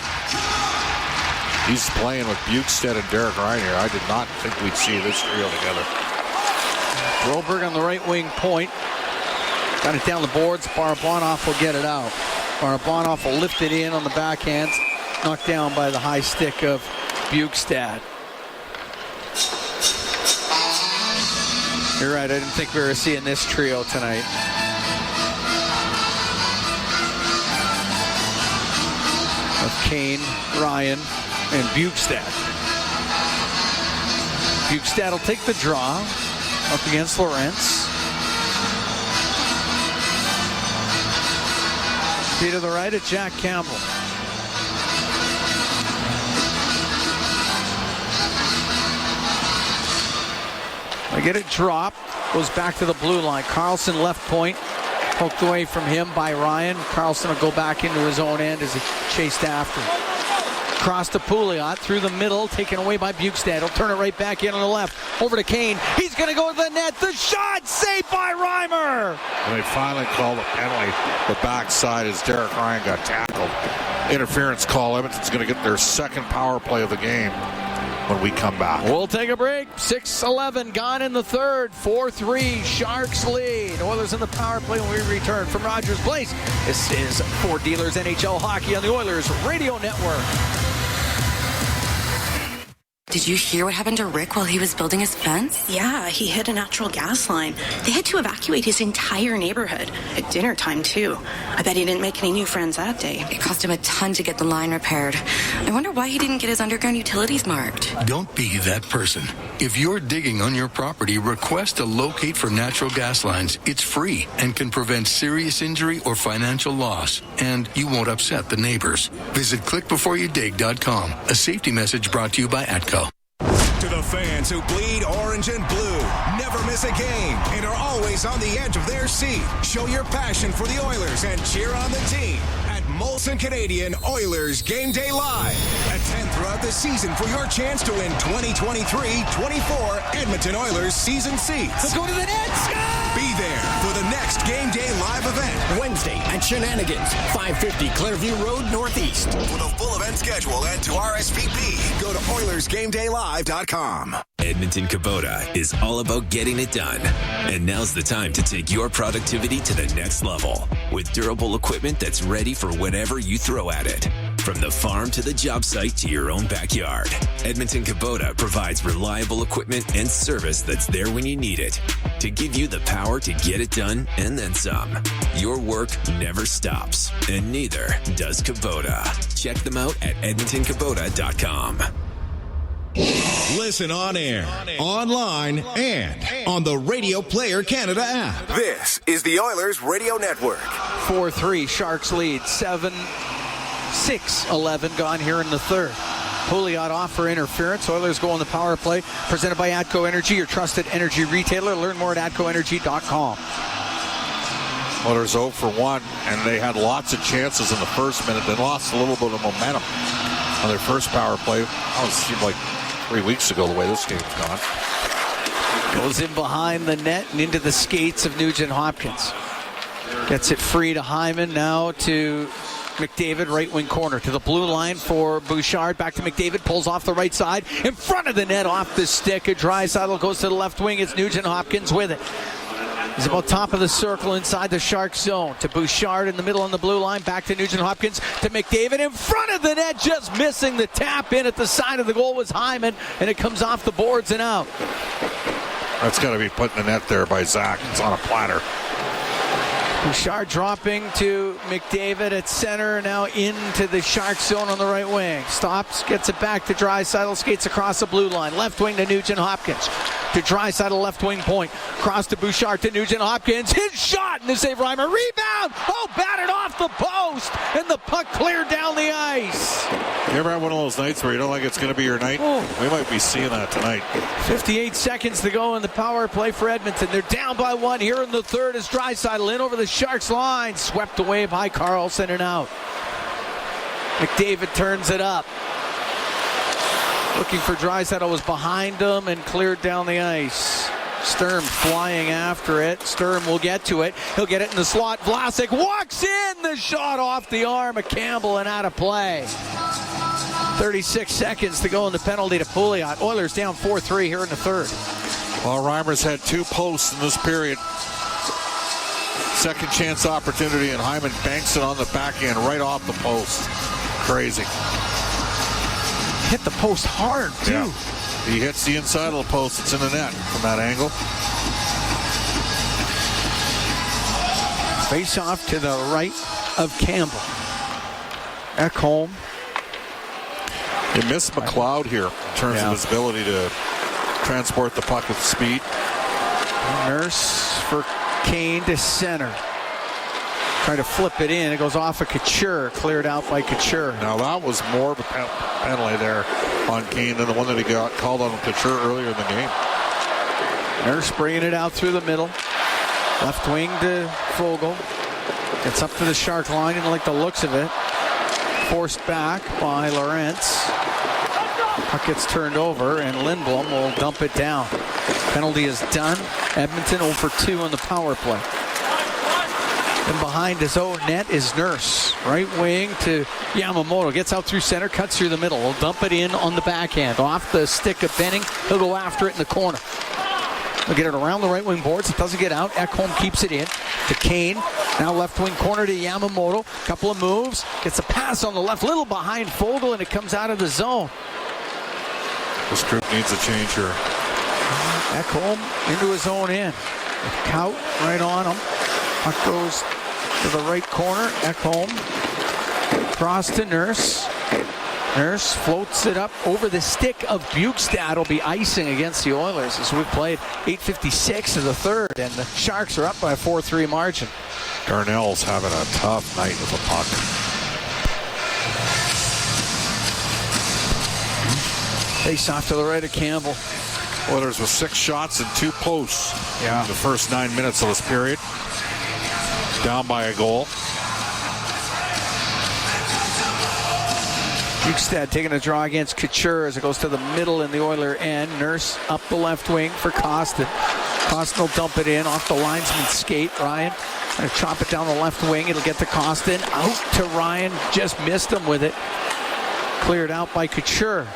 He's playing with Bukestad and Derek Ryan here. I did not think we'd see this trio together. Broberg on the right wing point. Got it down the boards. Barabanov will get it out. Barabanov will lift it in on the backhand. Knocked down by the high stick of Bukestad. You're right. I didn't think we were seeing this trio tonight. Of Kane, Ryan, and Bukestad. Bukestad will take the draw up against Lorentz. See to the right at Jack Campbell. I get it dropped. Goes back to the blue line. Karlsson left point. Poked away from him by Ryan. Karlsson will go back into his own end as he chased after. Cross to Pouliot through the middle, taken away by Bukestad. He'll turn it right back in on the left. Over to Kane. He's going to go to the net. The shot saved by Reimer. And they finally called a penalty. The backside as Derek Ryan got tackled. Interference call. Edmonton's going to get their second power play of the game when we come back. We'll take a break. 6:11 gone in the third. 4-3 Sharks lead. Oilers in the power play when we return from Rogers Place. This is Ford Dealers NHL Hockey on the Oilers Radio Network. Did you hear what happened to Rick while he was building his fence? Yeah, he hit a natural gas line. They had to evacuate his entire neighborhood at dinner time, too. I bet he didn't make any new friends that day. It cost him a ton to get the line repaired. I wonder why he didn't get his underground utilities marked. Don't be that person. If you're digging on your property, request a locate for natural gas lines. It's free and can prevent serious injury or financial loss. And you won't upset the neighbors. Visit clickbeforeyoudig.com. A safety message brought to you by ATCO. To the fans who bleed orange and blue, never miss a game, and are always on the edge of their seat. Show your passion for the Oilers and cheer on the team at Molson Canadian Oilers Game Day Live. Attend throughout the season for your chance to win 2023-24 Edmonton Oilers season seats. Let's go to the net. Be there for the next Game Day Live event. Wednesday at Shenanigans, 550 Clairview Road, Northeast. For the full event schedule and to RSVP, go to OilersGameDayLive.com. Edmonton Kubota is all about getting it done. And now's the time to take your productivity to the next level with durable equipment that's ready for whatever you throw at it. From the farm to the job site to your own backyard, Edmonton Kubota provides reliable equipment and service that's there when you need it to give you the power to get it done and then some. Your work never stops, and neither does Kubota. Check them out at EdmontonKubota.com. Listen on air, online, and on the Radio Player Canada app. This is the Oilers Radio Network. 4-3, Sharks lead. 7-6-11 gone here in the third. Pouliot off for interference. Oilers go on the power play. Presented by ATCO Energy, your trusted energy retailer. Learn more at ATCOenergy.com. Oilers 0 for 1, and they had lots of chances in the first minute. They lost a little bit of momentum on their first power play. It seemed like 3 weeks ago the way this game's gone. Goes in behind the net and into the skates of Nugent Hopkins. Gets it free to Hyman, now to McDavid, right wing corner. To the blue line for Bouchard. Back to McDavid, pulls off the right side. In front of the net, off the stick. A Draisaitl goes to the left wing. It's Nugent Hopkins with it. He's about top of the circle inside the Sharks zone. To Bouchard in the middle on the blue line. Back to Nugent Hopkins. To McDavid in front of the net. Just missing the tap in at the side of the goal was Hyman. And it comes off the boards and out. That's got to be put in the net there by Zach. It's on a platter. Bouchard dropping to McDavid at center. Now into the Sharks zone on the right wing. Stops. Gets it back to Draisaitl. Skates across the blue line. Left wing to Nugent Hopkins. To Draisaitl, left wing point. Cross to Bouchard to Nugent Hopkins. His shot and the save. Reimer. Rebound. Oh, batted off the post. And the puck cleared down the ice. You ever have one of those nights where you don't like it's going to be your night? Oh. We might be seeing that tonight. 58 seconds to go in the power play for Edmonton. They're down by one here in the third as Draisaitl in over the Sharks line. Swept away by Carlson and out. McDavid turns it up. Looking for Draisaitl, was behind him and cleared down the ice. Sturm flying after it. Sturm will get to it. He'll get it in the slot. Vlasic walks in. The shot off the arm of Campbell and out of play. 36 seconds to go in the penalty to Pouliot. Oilers down 4-3 here in the third. Well, Reimer's had 2 posts in this period. Second chance opportunity, and Hyman banks it on the backhand right off the post. Crazy. Hit the post hard, too. Yeah. He hits the inside of the post. It's in the net from that angle. Face off to the right of Campbell. Ekholm. He missed McLeod here in terms of his ability to transport the puck with speed. Nurse for Kane to center. Trying to flip it in. It goes off of Couture. Cleared out by Couture. Now that was more of a penalty there on Kane than the one that he got called on Couture earlier in the game. Nurse bringing it out through the middle. Left wing to Foegele. Gets up to the Shark line and like the looks of it. Forced back by Lorentz. Puck gets turned over and Lindblom will dump it down. Penalty is done. Edmonton 0 for 2 on the power play. And behind his own net is Nurse. Right wing to Yamamoto. Gets out through center, cuts through the middle. He'll dump it in on the backhand. Off the stick of Benning. He'll go after it in the corner. He'll get it around the right wing boards. It doesn't get out. Ekholm keeps it in to Kane. Now left wing corner to Yamamoto. Couple of moves. Gets a pass on the left. Little behind Foegele and it comes out of the zone. This group needs a change here. Ekholm into his own end. Kaut right on him. Puck goes to the right corner. Ekholm cross to Nurse. Nurse floats it up over the stick of Bjugstad. Will be icing against the Oilers as we played 8:56 of the third, and the Sharks are up by a 4-3 margin. Darnell's having a tough night with a puck. Face off to the right of Campbell. Oilers with 6 shots and 2 posts in the first 9 minutes of this period. Down by a goal. Bjugstad taking a draw against Couture as it goes to the middle in the Oiler end. Nurse up the left wing for Costin. Costin will dump it in off the linesman's skate. Ryan trying to chop it down the left wing. It'll get to Costin. Out to Ryan. Just missed him with it. Cleared out by Couture.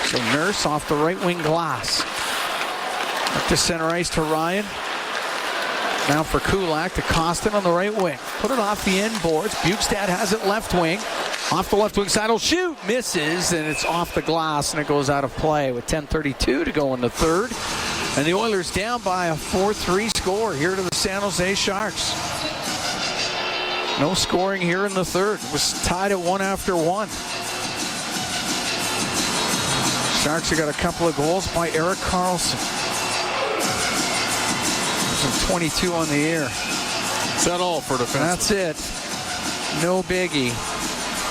So Nurse off the right wing glass. Up to center ice to Ryan. Now for Kulak to Costin on the right wing. Put it off the end boards. Bjugstad has it left wing. Off the left wing side, will shoot. Misses, and it's off the glass, and it goes out of play with 10:32 to go in the third. And the Oilers down by a 4-3 score here to the San Jose Sharks. No scoring here in the third. It was tied at 1 after 1. Sharks have got a couple of goals by Erik Karlsson. Some 22 on the year. Is that all for defense? That's it. No biggie.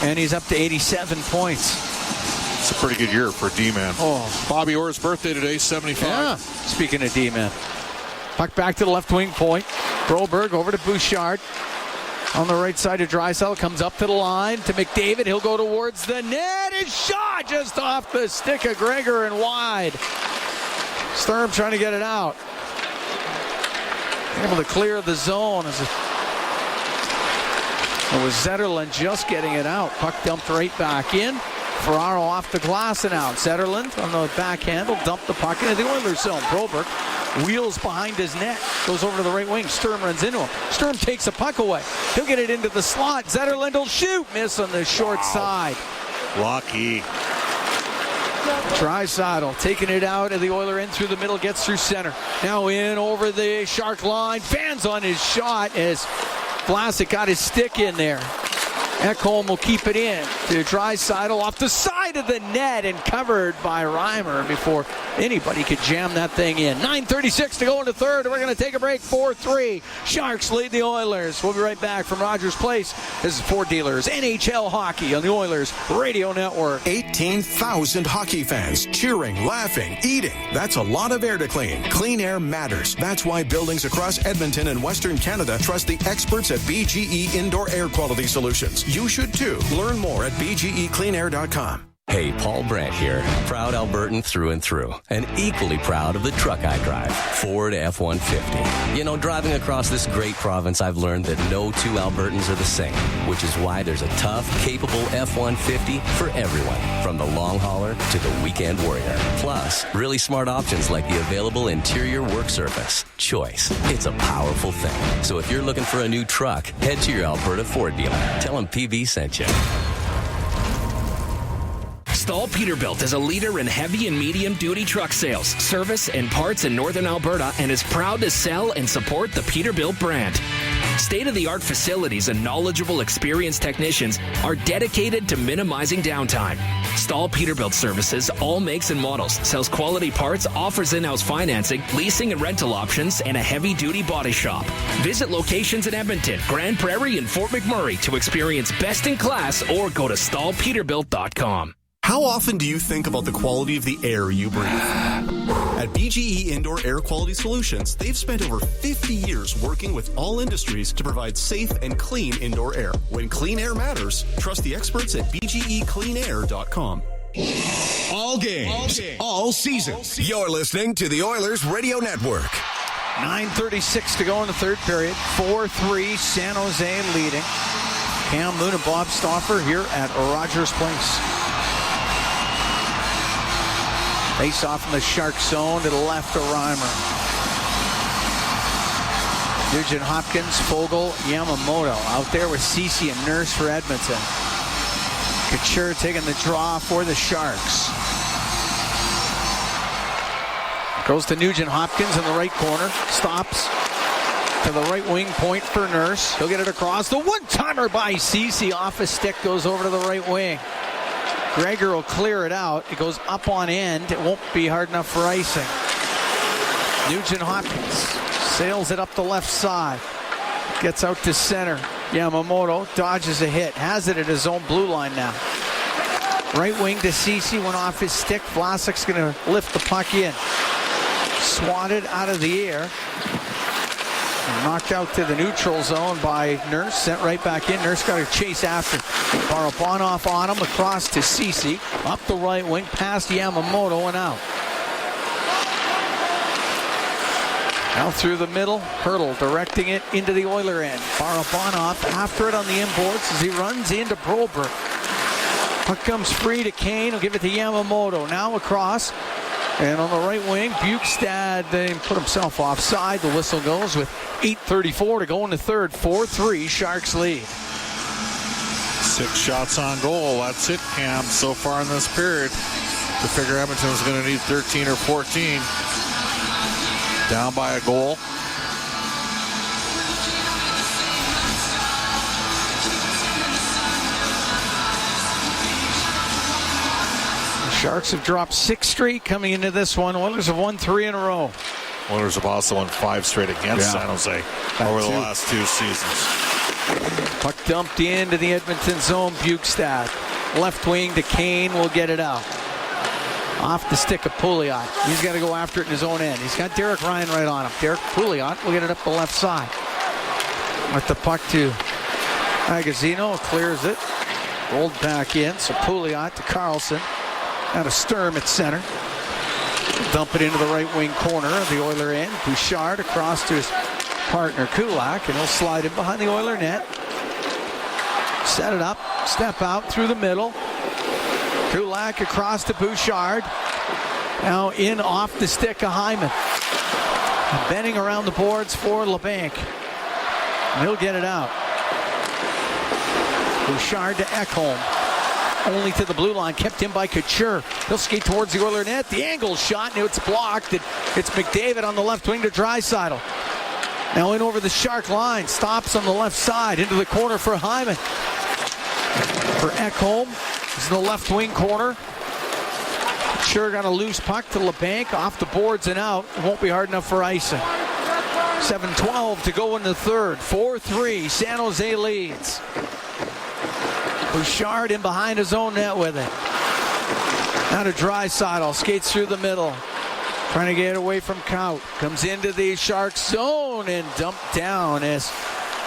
And he's up to 87 points. It's a pretty good year for D-Man. Oh. Bobby Orr's birthday today, 75. Yeah. Speaking of D-Man. Puck back to the left wing point. Broberg over to Bouchard. On the right side of Draisaitl. Comes up to the line to McDavid. He'll go towards the net. His shot just off the stick of Gregor and wide. Sturm trying to get it out. Able to clear the zone. It was Zetterlund just getting it out. Puck dumped right back in. Ferraro off the glass and out. Zetterlund on the back handle dumped the puck into the Oilers zone. Broberg wheels behind his net. Goes over to the right wing. Sturm runs into him. Sturm takes a puck away. He'll get it into the slot. Zetterlund will shoot. Miss on the short side. Lucky. Draisaitl taking it out of the Oiler end through the middle. Gets through center. Now in over the Shark line. Fans on his shot as Vlasic got his stick in there. Ekholm will keep it in to Draisaitl off the side of the net and covered by Reimer before anybody could jam that thing in. 9:36 to go in the third. We're going to take a break. 4-3. Sharks lead the Oilers. We'll be right back from Rogers Place. This is Ford Dealers NHL Hockey on the Oilers Radio Network. 18,000 hockey fans cheering, laughing, eating. That's a lot of air to clean. Clean air matters. That's why buildings across Edmonton and Western Canada trust the experts at BGE Indoor Air Quality Solutions. You should too. Learn more at bgecleanair.com. Hey, Paul Brandt here. Proud Albertan through and through. And equally proud of the truck I drive, Ford F-150. You know, driving across this great province, I've learned that no two Albertans are the same, which is why there's a tough, capable F-150 for everyone, from the long hauler to the weekend warrior. Plus, really smart options like the available interior work surface. Choice. It's a powerful thing. So if you're looking for a new truck, head to your Alberta Ford dealer. Tell them PB sent you. Stahl Peterbilt is a leader in heavy and medium duty truck sales, service, and parts in northern Alberta and is proud to sell and support the Peterbilt brand. State-of-the-art facilities and knowledgeable, experienced technicians are dedicated to minimizing downtime. Stahl Peterbilt services all makes and models, sells quality parts, offers in-house financing, leasing and rental options, and a heavy-duty body shop. Visit locations in Edmonton, Grand Prairie, and Fort McMurray to experience best-in-class or go to stahlpeterbilt.com. How often do you think about the quality of the air you breathe? At BGE Indoor Air Quality Solutions, they've spent over 50 years working with all industries to provide safe and clean indoor air. When clean air matters, trust the experts at bgecleanair.com. All games, all season. You're listening to the Oilers Radio Network. 9:36 to go in the third period. 4-3, San Jose leading. Cam Moon and Bob Stauffer here at Rogers Place. Face off in the Shark zone to the left of Reimer. Nugent Hopkins, Fogle, Yamamoto out there with Ceci and Nurse for Edmonton. Couture taking the draw for the Sharks. Goes to Nugent Hopkins in the right corner. Stops to the right wing point for Nurse. He'll get it across. The one-timer by Ceci off his stick goes over to the right wing. Gregor will clear it out. It goes up on end. It won't be hard enough for icing. Nugent Hopkins sails it up the left side. Gets out to center. Yamamoto dodges a hit. Has it at his own blue line now. Right wing to Ceci. Went off his stick. Vlasic's going to lift the puck in. Swatted out of the air. And knocked out to the neutral zone by Nurse. Sent right back in. Nurse got to chase after. Barabanov on him. Across to Ceci. Up the right wing. Past Yamamoto and out. Now through the middle. Hurdle directing it into the Oiler end. Barabanov after it on the inboards as he runs into Broberg. Puck comes free to Kane. He'll give it to Yamamoto. Now across. And on the right wing, Bukestad put himself offside. The whistle goes with 8:34 to go in the third. 4-3, Sharks lead. 6 shots on goal. That's it, Cam, so far in this period. To figure Edmonton's going to need 13 or 14. Down by a goal. Sharks have dropped 6 straight coming into this one. Oilers have won 3 in a row. Oilers have also won 5 straight against San Jose over the last 2 seasons. Puck dumped into the Edmonton zone. Bukestad. Left wing to Kane. Will get it out. Off the stick of Pouliot. He's got to go after it in his own end. He's got Derek Ryan right on him. Derek Pouliot will get it up the left side. With the puck to Agazino. Clears it. Rolled back in. So Pouliot to Carlson. Out of Sturm at center. Dump it into the right wing corner of the Oiler end. Bouchard across to his partner Kulak, and he'll slide in behind the Oiler net. Set it up, step out through the middle. Kulak across to Bouchard. Now in off the stick of Hyman. And bending around the boards for LeBanc. And he'll get it out. Bouchard to Ekholm. Only to the blue line, kept in by Couture. He'll skate towards the Oiler net. The angle shot, and it's blocked. It's McDavid on the left wing to Draisaitl. Now in over the Shark line. Stops on the left side. Into the corner for Hyman. For Ekholm. He's in the left wing corner. Couture got a loose puck to LeBanc. Off the boards and out. It won't be hard enough for icing. 7:12 to go in the third. 4-3. San Jose leads. Bouchard in behind his own net with it. Now to Draisaitl. Skates through the middle. Trying to get away from Kaut. Comes into the Sharks zone and dumped down as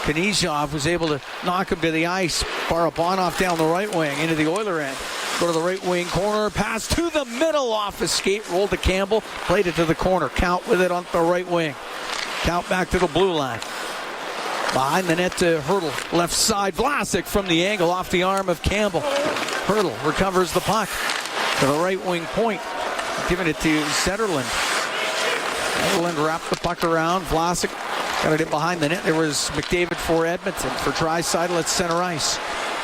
Knizhov was able to knock him to the ice. Barabanov down the right wing into the Oiler end. Go to the right wing corner. Pass to the middle off his skate. Rolled to Campbell. Played it to the corner. Kaut with it on the right wing. Kaut back to the blue line. Behind the net to Hurdle. Left side. Vlasic from the angle off the arm of Campbell. Hurdle recovers the puck to the right wing point. Giving it to Zetterlund. Zetterlund wrapped the puck around. Vlasic got it in behind the net. There was McDavid for Edmonton. For Draisaitl at center ice.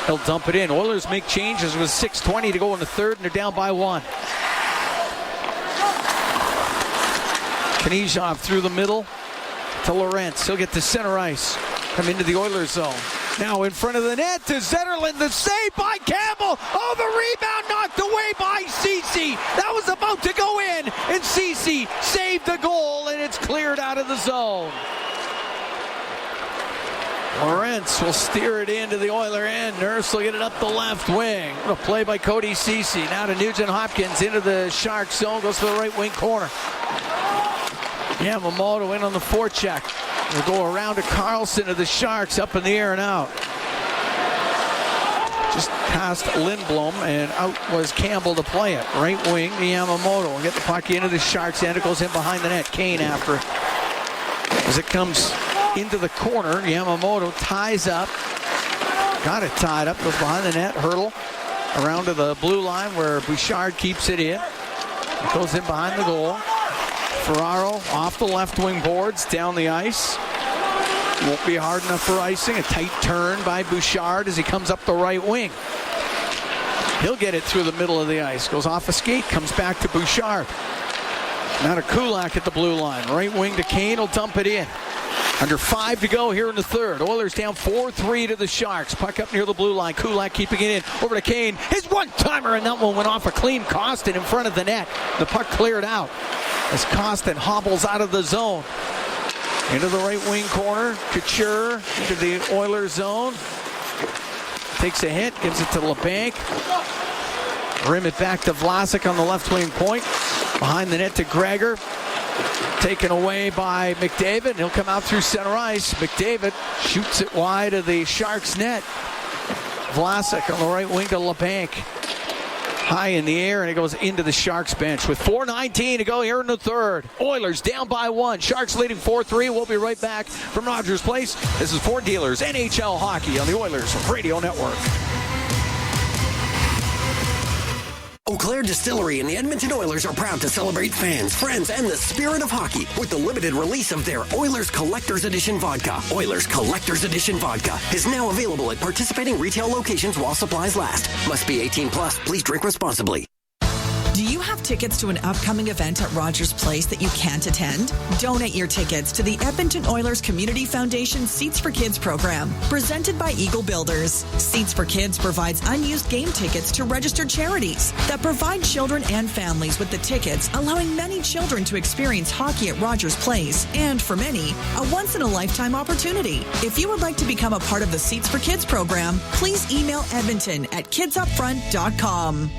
He'll dump it in. Oilers make changes with 6:20 to go in the third, and they're down by 1. Knizhov through the middle to Lorentz. He'll get to center ice. Come into the Oilers zone. Now in front of the net to Zetterlund. The save by Campbell. Oh, the rebound knocked away by Ceci. That was about to go in. And Ceci saved the goal, and it's cleared out of the zone. Lorentz will steer it into the Oiler end. Nurse will get it up the left wing. What a play by Cody Ceci. Now to Nugent Hopkins into the Shark zone. Goes to the right wing corner. Yamamoto in on the forecheck. We'll go around to Carlson of the Sharks, up in the air and out. Just past Lindblom, and out was Campbell to play it. Right wing to Yamamoto. We'll get the puck into the Sharks end. It goes in behind the net. Kane after it. As it comes into the corner, Yamamoto ties up. Got it tied up. Goes behind the net. Hurdle around to the blue line where Bouchard keeps it in. It goes in behind the goal. Ferraro off the left wing boards, down the ice. Won't be hard enough for icing. A tight turn by Bouchard as he comes up the right wing. He'll get it through the middle of the ice. Goes off a skate, comes back to Bouchard. Now to Kulak at the blue line. Right wing to Kane. He'll dump it in. Under 5 to go here in the third. Oilers down 4-3 to the Sharks. Puck up near the blue line. Kulak keeping it in. Over to Kane. His one-timer, and that one went off a clean Kostin in front of the net. The puck cleared out as Kostin hobbles out of the zone. Into the right wing corner. Couture into the Oilers zone. Takes a hit. Gives it to LeBanc. Rim it back to Vlasic on the left wing point. Behind the net to Gregor. Taken away by McDavid. He'll come out through center ice. McDavid shoots it wide of the Sharks net. Vlasic on the right wing to LeBanc. High in the air, and it goes into the Sharks bench with 4:19 to go here in the third. Oilers down by 1. Sharks leading 4-3. We'll be right back from Rogers Place. This is Ford Dealers NHL Hockey on the Oilers Radio Network. Eau Claire Distillery and the Edmonton Oilers are proud to celebrate fans, friends, and the spirit of hockey with the limited release of their Oilers Collector's Edition Vodka. Oilers Collector's Edition Vodka is now available at participating retail locations while supplies last. Must be 18 plus. Please drink responsibly. Do you have tickets to an upcoming event at Rogers Place that you can't attend? Donate your tickets to the Edmonton Oilers Community Foundation Seats for Kids program, presented by Eagle Builders. Seats for Kids provides unused game tickets to registered charities that provide children and families with the tickets, allowing many children to experience hockey at Rogers Place, and for many, a once-in-a-lifetime opportunity. If you would like to become a part of the Seats for Kids program, please email Edmonton at kidsupfront.com.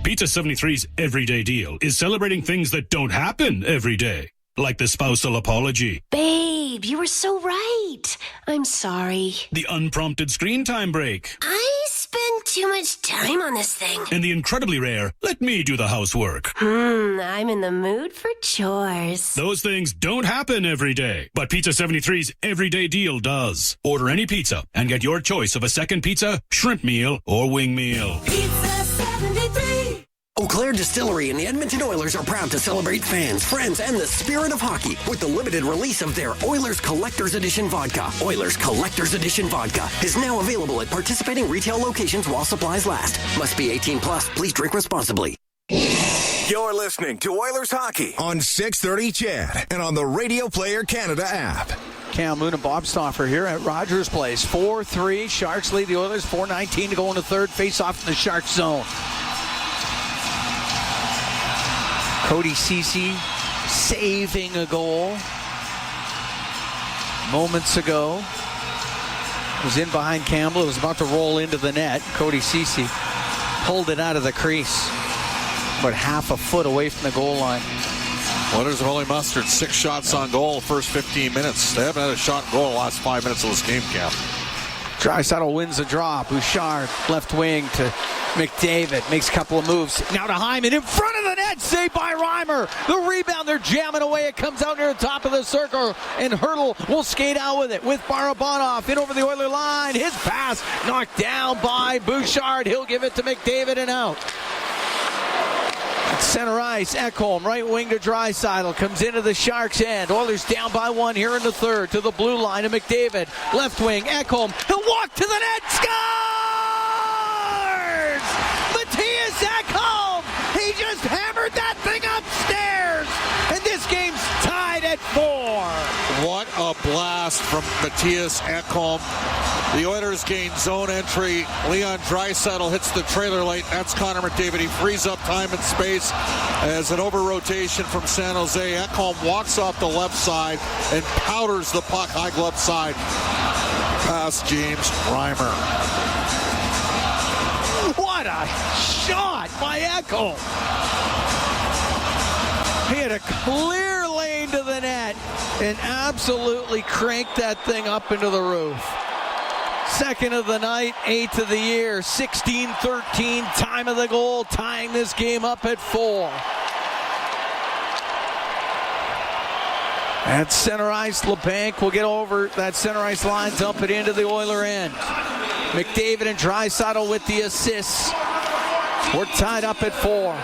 Pizza 73's Everyday Deal is celebrating things that don't happen every day, like the spousal apology. Babe, you were so right. I'm sorry. The unprompted screen time break. I spend too much time on this thing. And the incredibly rare, let me do the housework. I'm in the mood for chores. Those things don't happen every day, but Pizza 73's Everyday Deal does. Order any pizza and get your choice of a second pizza, shrimp meal, or wing meal. Pizza 73. Eau Claire Distillery and the Edmonton Oilers are proud to celebrate fans, friends, and the spirit of hockey with the limited release of their Oilers Collector's Edition Vodka. Oilers Collector's Edition Vodka is now available at participating retail locations while supplies last. Must be 18 plus. Please drink responsibly. You're listening to Oilers Hockey on 630 CHED and on the Radio Player Canada app. Cam Moon and Bob Stauffer here at Rogers Place. 4-3. Sharks lead the Oilers. 4:19 to go in the third. Face off in the Sharks zone. Cody Ceci saving a goal moments ago. Was in behind Campbell. It was about to roll into the net. Cody Ceci pulled it out of the crease, about half a foot away from the goal line. Oilers have only mustered 6 shots on goal the first 15 minutes. They haven't had a shot on goal the last 5 minutes of this game, Cam. Draisaitl wins the draw. Bouchard, left wing to McDavid. Makes a couple of moves. Now to Hyman in front of the net. Saved by Reimer. The rebound, they're jamming away. It comes out near the top of the circle. And Hurdle will skate out with it with Barabanov in over the Oiler line. His pass knocked down by Bouchard. He'll give it to McDavid and out. Center ice, Ekholm, right wing to Draisaitl, comes into the Sharks' end. Oilers down by 1 here in the third to the blue line of McDavid. Left wing, Ekholm, he'll walk to the net, scores! Matthias Ekholm! He just hammered that thing upstairs! And this game's tied at 4. What a blast from Matthias Ekholm. The Oilers gain zone entry. Leon Draisaitl hits the trailer late. That's Connor McDavid. He frees up time and space as an over-rotation from San Jose. Ekholm walks off the left side and powders the puck high glove side past James Reimer. What a shot by Ekholm. He had a clear lane to the net and absolutely cranked that thing up into the roof. Second of the night, 8th of the year, 16-13, time of the goal, tying this game up at 4. At center ice, LeBanc will get over that center ice line, dump it into the Oiler end. McDavid and Draisaitl with the assists. We're tied up at 4.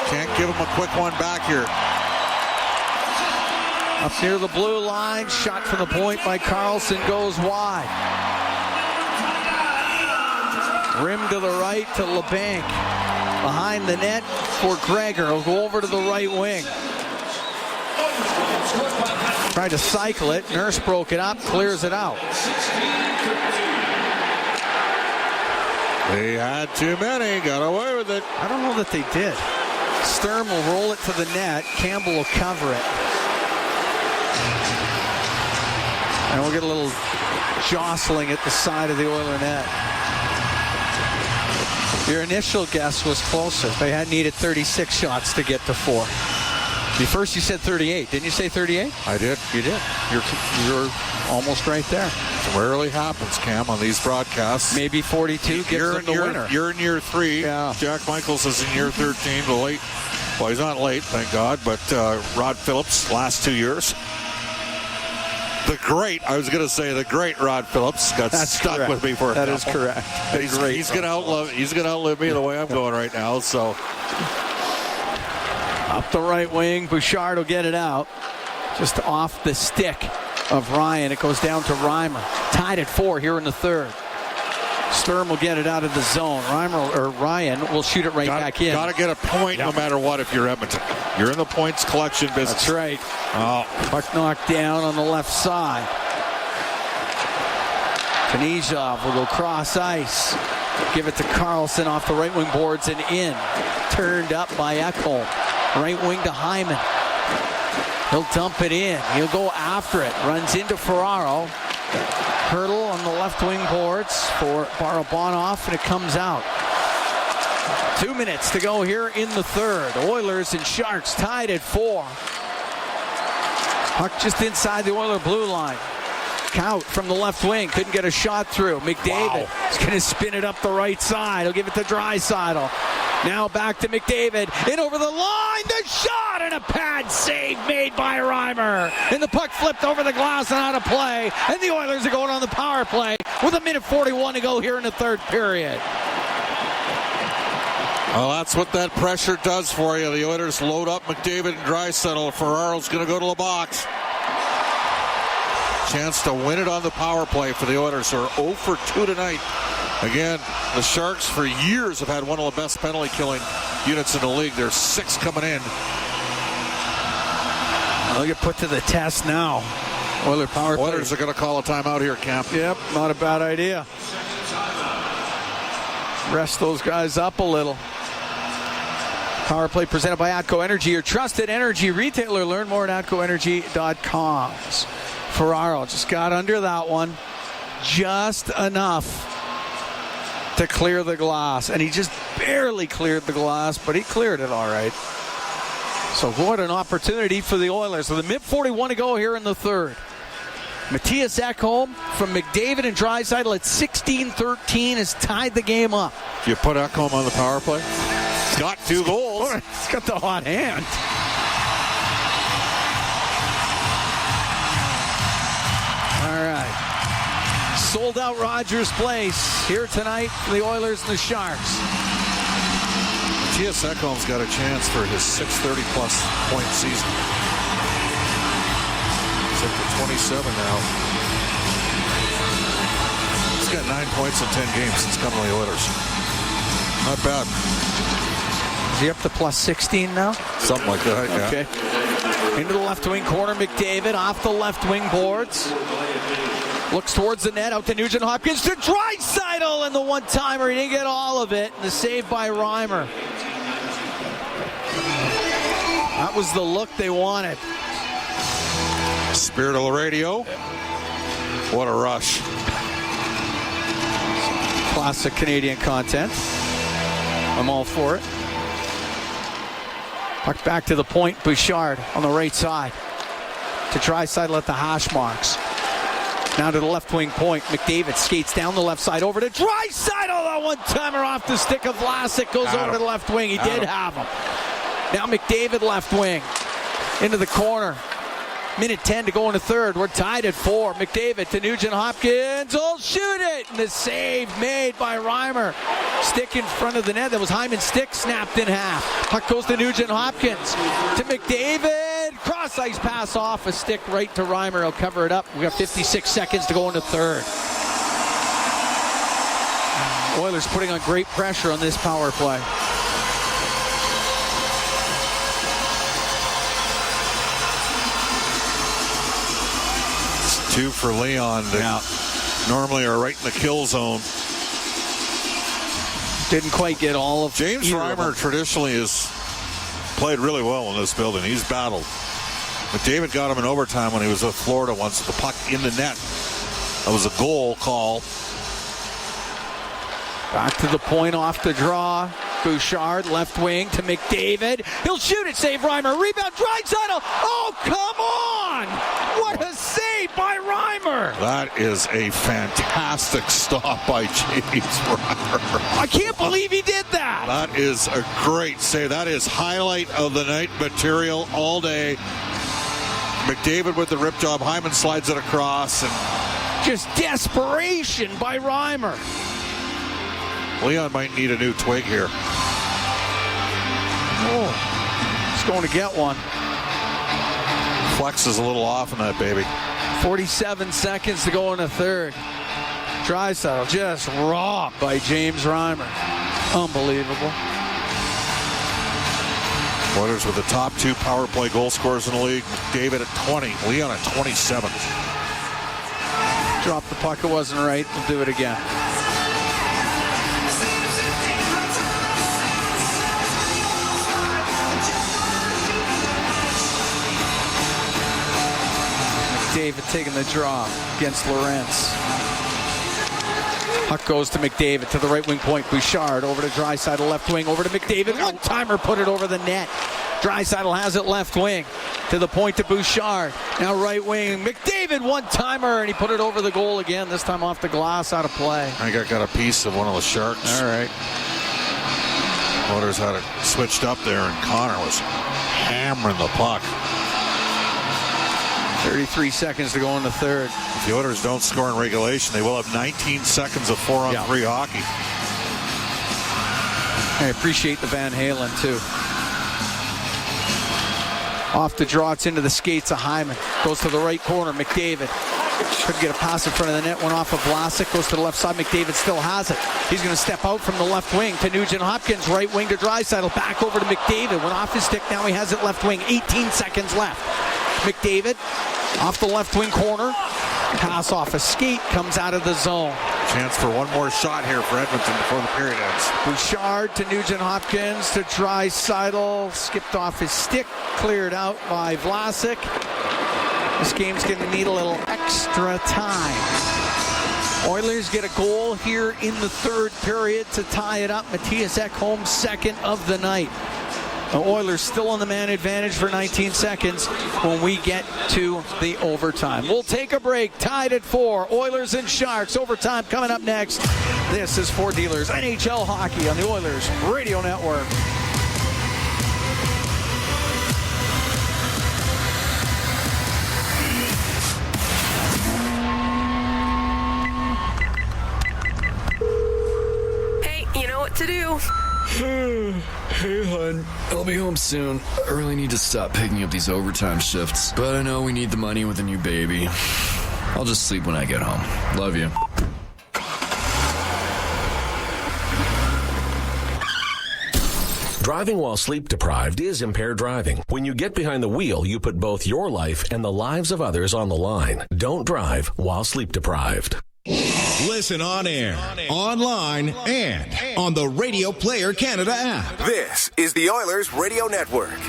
Can't give him a quick one back here. Up near the blue line, shot from the point by Carlson goes wide. Rim to the right to LeBanc. Behind the net, for Gregor. He'll go over to the right wing. Tried to cycle it. Nurse broke it up, clears it out. They had too many, got away with it. I don't know that they did. Sturm will roll it to the net. Campbell will cover it. And we'll get a little jostling at the side of the Oiler net. Your initial guess was closer. They had needed 36 shots to get to 4. First you said 38. Didn't you say 38? I did. You did. You're almost right there. It rarely happens, Cam, on these broadcasts. Maybe 42 gives them the winner. You're in year 3. Yeah. Jack Michaels is in year 13. The late, well, he's not late, thank God, but Rod Phillips, last 2 years. The great Rod Phillips got stuck correct. with me for a That couple. is correct. He's going to outlive me the way I'm going right now. So up the right wing, Bouchard will get it out. Just off the stick of Ryan. It goes down to Reimer. Tied at 4 here in the third. Sturm will get it out of the zone. Ryan will shoot it back in. Got to get a point no matter what if you're Edmonton. You're in the points collection business. That's right. Oh. Puck knocked down on the left side. Knyzhov will go cross ice. Give it to Carlson off the right wing boards and in. Turned up by Ekholm. Right wing to Hyman. He'll dump it in. He'll go after it. Runs into Ferraro. Hurdle on the left wing boards for Barabanov, and it comes out. 2 minutes to go here in the third. Oilers and Sharks tied at 4. Puck just inside the Oiler blue line. Kaut from the left wing. Couldn't get a shot through. McDavid is going to spin it up the right side. He'll give it to Draisaitl. Now back to McDavid. In over the line. The shot and a pad save made by Reimer. And the puck flipped over the glass and out of play. And the Oilers are going on the power play with 1:41 to go here in the third period. Well, that's what that pressure does for you. The Oilers load up McDavid and Draisaitl. Ferraro's going to go to the box. Chance to win it on the power play for the Oilers, who are 0 for 2 tonight. Again, the Sharks for years have had one of the best penalty killing units in the league. There's 6 coming in. They'll get put to the test now. Oilers power play. Oilers are going to call a timeout here, Camp. Yep, not a bad idea. Rest those guys up a little. Power play presented by ATCO Energy, your trusted energy retailer. Learn more at atcoenergy.com. Ferraro just got under that one. Just enough to clear the glass. And he just barely cleared the glass, but he cleared it all right. So what an opportunity for the Oilers. With 1:41 to go here in the third. Matthias Ekholm from McDavid and Draisaitl at 16-13 has tied the game up. You put Ekholm on the power play? He's got 2 goals. He's got the hot hand. All right. Sold out Rogers Place here tonight for the Oilers and the Sharks. Matthias Ekholm's got a chance for his 630-plus point season. He's up to 27 now. He's got 9 points in 10 games since coming to the Oilers. Not bad. Is he up to plus 16 now? Something like that, yeah. Okay. Into the left wing corner, McDavid off the left wing boards. Looks towards the net, out to Nugent Hopkins to Draisaitl, and the one-timer. He didn't get all of it, and the save by Reimer. That was the look they wanted. Spirit of the radio. What a rush. Classic Canadian content. I'm all for it. Puck back to the point. Bouchard on the right side. To Draisaitl at the hash marks. Now to the left wing point. McDavid skates down the left side over to Draisaitl. That one-timer off the stick of Vlasic goes over to the left wing. He did have him. Now McDavid left wing. Into the corner. Minute 10 to go in the third. We're tied at 4. McDavid to Nugent Hopkins. Oh, shoot it! And the save made by Reimer. Stick in front of the net. That was Hyman's stick snapped in half. Puck goes to Nugent Hopkins. To McDavid. Cross ice pass off a stick right to Reimer. He'll cover it up. We got 56 seconds to go in the third. Oilers putting on great pressure on this power play. two for Leon that normally are right in the kill zone. Didn't quite get all of James Reimer traditionally has played really well in this building. He's battled. McDavid got him in overtime when he was with Florida once. The puck in the net. That was a goal call. Back to the point off the draw. Bouchard, left wing to McDavid. He'll shoot it, save Reimer. Rebound, Draisaitl. Oh, come on! What a save by Reimer! That is a fantastic stop by James Reimer. I can't believe he did that. That is a great save. That is highlight of the night material all day. McDavid with the rip job. Hyman slides it across. And just desperation by Reimer. Leon might need a new twig here. Oh, he's going to get one. Flex is a little off in that baby. 47 seconds to go in the third. Draisaitl just robbed by James Reimer. Unbelievable. Oilers with the top two power play goal scorers in the league. David at 20, Leon at 27. Dropped the puck, it wasn't right. We'll do it again. McDavid taking the draw against Lorentz. Puck goes to McDavid to the right wing point. Bouchard over to Draisaitl, left wing over to McDavid. One timer put it over the net. Draisaitl has it left wing to the point to Bouchard. Now right wing. McDavid one timer and he put it over the goal again. This time off the glass, out of play. I got a piece of one of the Sharks. All right. Oilers had it switched up there and Connor was hammering the puck. 33 seconds to go in the third. If the Oilers don't score in regulation, they will have 19 seconds of 4-on-3 hockey. I appreciate the Van Halen, too. Off the draw, it's into the skates of Hyman. Goes to the right corner, McDavid. Couldn't get a pass in front of the net, went off of Vlasic, goes to the left side, McDavid still has it. He's going to step out from the left wing to Nugent Hopkins, right wing to Draisaitl, back over to McDavid. Went off his stick, now he has it left wing, 18 seconds left. McDavid off the left wing corner, pass off a skate, comes out of the zone. Chance for one more shot here for Edmonton before the period ends. Bouchard to Nugent Hopkins to Draisaitl, skipped off his stick, cleared out by Vlasic. This game's going to need a little extra time. Oilers get a goal here in the third period to tie it up. Matthias Ekholm's second of the night. The Oilers still on the man advantage for 19 seconds when we get to the overtime. We'll take a break. Tied at 4. Oilers and Sharks. Overtime coming up next. This is For Dealers NHL Hockey on the Oilers Radio Network. Hey, you know what to do. Hey, hon. I'll be home soon. I really need to stop picking up these overtime shifts, but I know we need the money with a new baby. I'll just sleep when I get home. Love you. Driving while sleep deprived is impaired driving. When you get behind the wheel, you put both your life and the lives of others on the line. Don't drive while sleep deprived. Listen on air, online, and on the Radio Player Canada app. This is the Oilers Radio Network.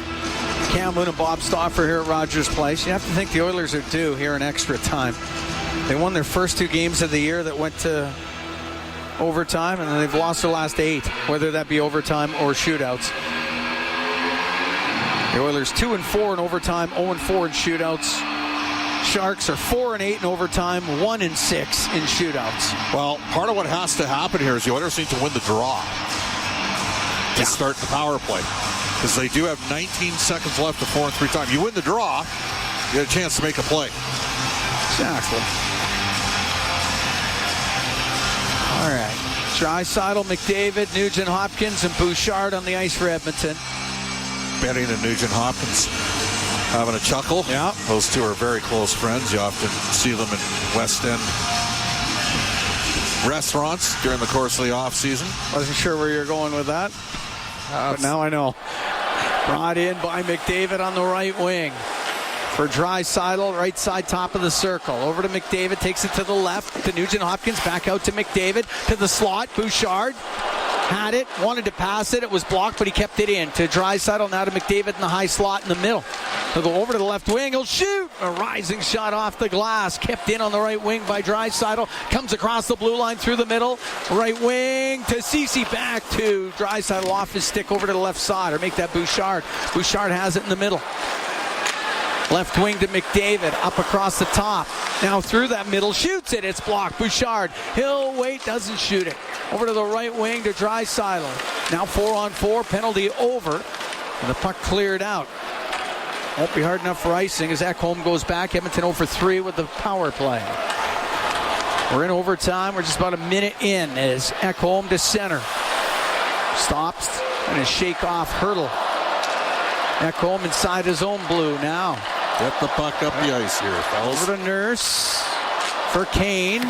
Cam Moon and Bob Stauffer here at Rogers Place. You have to think the Oilers are due here in extra time. They won their first 2 games of the year that went to overtime, and then they've lost their last 8, whether that be overtime or shootouts. The Oilers 2-4 in overtime, 0-4 in shootouts. Sharks are 4-8 in overtime, 1-6 in shootouts. Well, part of what has to happen here is the Oilers need to win the draw to start the power play, because they do have 19 seconds left to 4-3 time. You win the draw, you get a chance to make a play. Exactly. All right. Draisaitl, McDavid, Nugent Hopkins, and Bouchard on the ice for Edmonton. Benning and Nugent Hopkins having a chuckle. Yeah. Those two are very close friends. You often see them in West End restaurants during the course of the off season. Wasn't sure where you're going with that, but now I know. Brought in by McDavid on the right wing. for Draisaitl, right side, top of the circle. Over to McDavid, takes it to the left, to Nugent-Hopkins, back out to McDavid, to the slot. Bouchard had it, wanted to pass it. It was blocked, but he kept it in. To Draisaitl, now to McDavid in the high slot in the middle. He'll go over to the left wing. He'll shoot. A rising shot off the glass. Kept in on the right wing by Draisaitl. Comes across the blue line through the middle. Right wing to Ceci, back to Draisaitl off his stick over to the left side. Or make that Bouchard. Bouchard has it in the middle. Left wing to McDavid, up across the top. Now through that middle, shoots it. It's blocked. Bouchard, he'll wait, doesn't shoot it. Over to the right wing to Draisaitl. Now 4-on-4, penalty over. And the puck cleared out. Won't be hard enough for icing as Ekholm goes back. Edmonton 0 for 3 with the power play. We're in overtime. We're just about a minute in as Ekholm to center. Stops and a shake off Hurdle. Ekholm inside his own blue now. Get the puck up the ice here, fellas. Over to Nurse for Kane.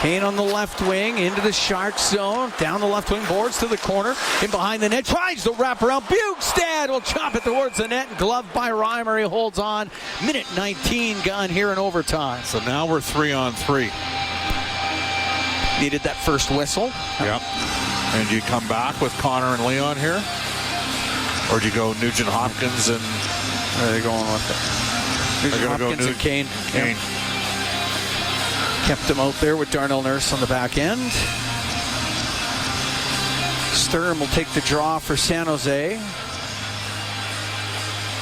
Kane on the left wing into the Sharks zone. Down the left wing boards to the corner. In behind the net. Tries to wrap around. Bukestad will chop it towards the net. And gloved by Reimer. He holds on. Minute 19 gone here in overtime. So now we're 3-on-3. Needed that first whistle. Yep. And you come back with Connor and Leon here? Or do you go Nugent-Hopkins and... Where are they going with it? Nugent-Hopkins and Kane. Kane. Yep. Kept him out there with Darnell Nurse on the back end. Sturm will take the draw for San Jose.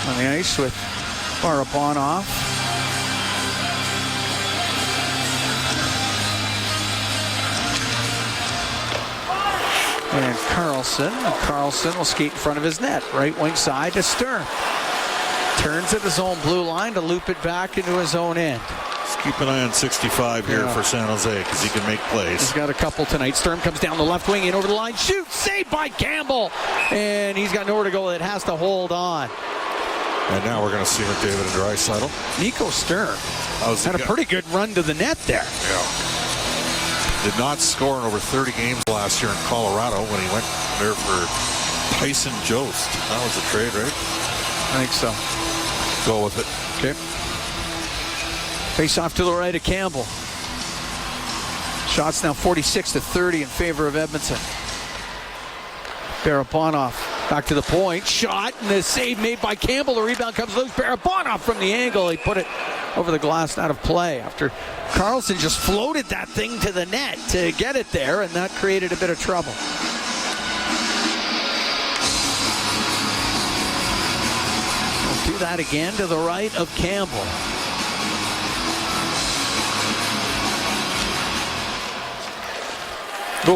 On the ice with Barabanov. And Carlson will skate in front of his net. Right wing side to Sturm. Turns at his own blue line to loop it back into his own end. Let's keep an eye on 65 here for San Jose because he can make plays. He's got a couple tonight. Sturm comes down the left wing, in over the line, shoots, saved by Campbell. And he's got nowhere to go. It has to hold on. And now we're going to see McDavid and Draisaitl. Nico Sturm had a pretty good run to the net there. Yeah. Did not score in over 30 games last year in Colorado when he went there for Tyson Jost. That was a trade, right? I think so. Go with it. Okay. Face off to the right of Campbell. Shots now 46-30 in favor of Edmonton. Barabanov back to the point. Shot and the save made by Campbell. The rebound comes loose. Barabanov from the angle. He put it over the glass, out of play after Carlson just floated that thing to the net to get it there, and that created a bit of trouble. We'll do that again to the right of Campbell.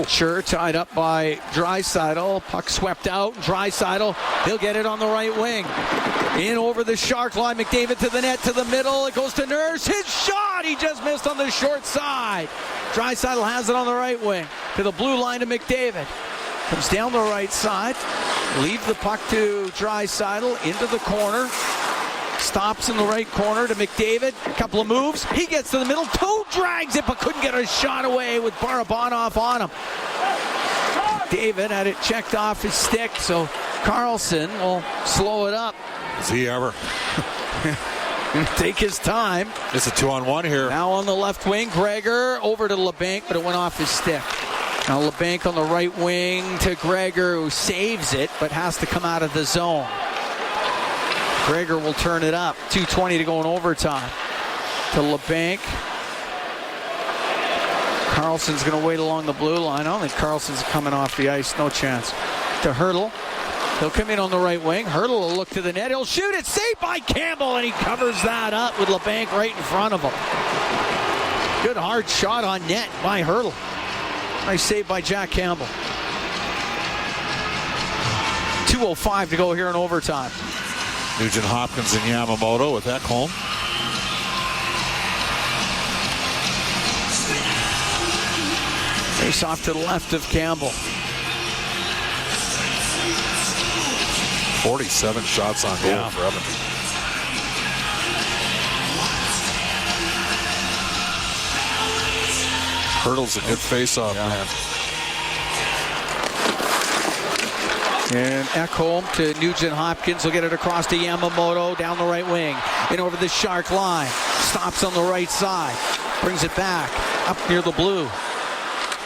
Sure, tied up by Draisaitl. Puck swept out. Draisaitl, he'll get it on the right wing. In over the Shark line. McDavid to the net, to the middle. It goes to Nurse. His shot! He just missed on the short side. Draisaitl has it on the right wing. To the blue line to McDavid. Comes down the right side. Leave the puck to Draisaitl into the corner. Stops in the right corner to McDavid. A couple of moves. He gets to the middle. Toe drags it, but couldn't get a shot away with Barabanov on him. McDavid had it checked off his stick, so Carlson will slow it up. Is he ever? Take his time. It's a 2-on-1 here. Now on the left wing, Gregor over to LeBanc, but it went off his stick. Now LeBanc on the right wing to Gregor, who saves it, but has to come out of the zone. Gregor will turn it up. 2:20 to go in overtime. To LeBanc. Carlson's going to wait along the blue line. I don't think Carlson's coming off the ice. No chance. To Hurdle. He'll come in on the right wing. Hurdle will look to the net. He'll shoot it. Saved by Campbell, and he covers that up with LeBanc right in front of him. Good hard shot on net by Hurdle. Nice save by Jack Campbell. 2:05 to go here in overtime. Nugent-Hopkins and Yamamoto with Ekholm. Face off to the left of Campbell. 47 shots on goal for Edmonton. Hurdle's a good face-off, man. And Ekholm to Nugent Hopkins. He'll get it across to Yamamoto down the right wing. In over the Shark line. Stops on the right side. Brings it back up near the blue.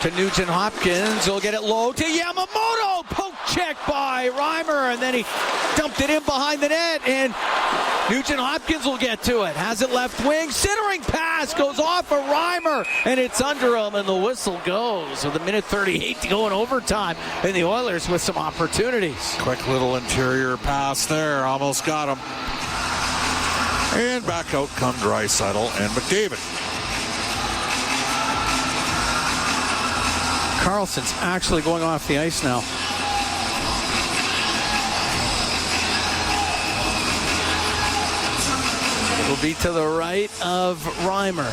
To Nugent Hopkins. He'll get it low to Yamamoto. Poke check by Reimer. And then he dumped it in behind the net. And Nugent Hopkins will get to it. Has it left wing. Centering pass goes off of Reimer. And it's under him. And the whistle goes with a minute 38 to go in overtime. And the Oilers with some opportunities. Quick little interior pass there. Almost got him. And back out come Draisaitl and McDavid. Carlson's actually going off the ice now. It'll be to the right of Reimer.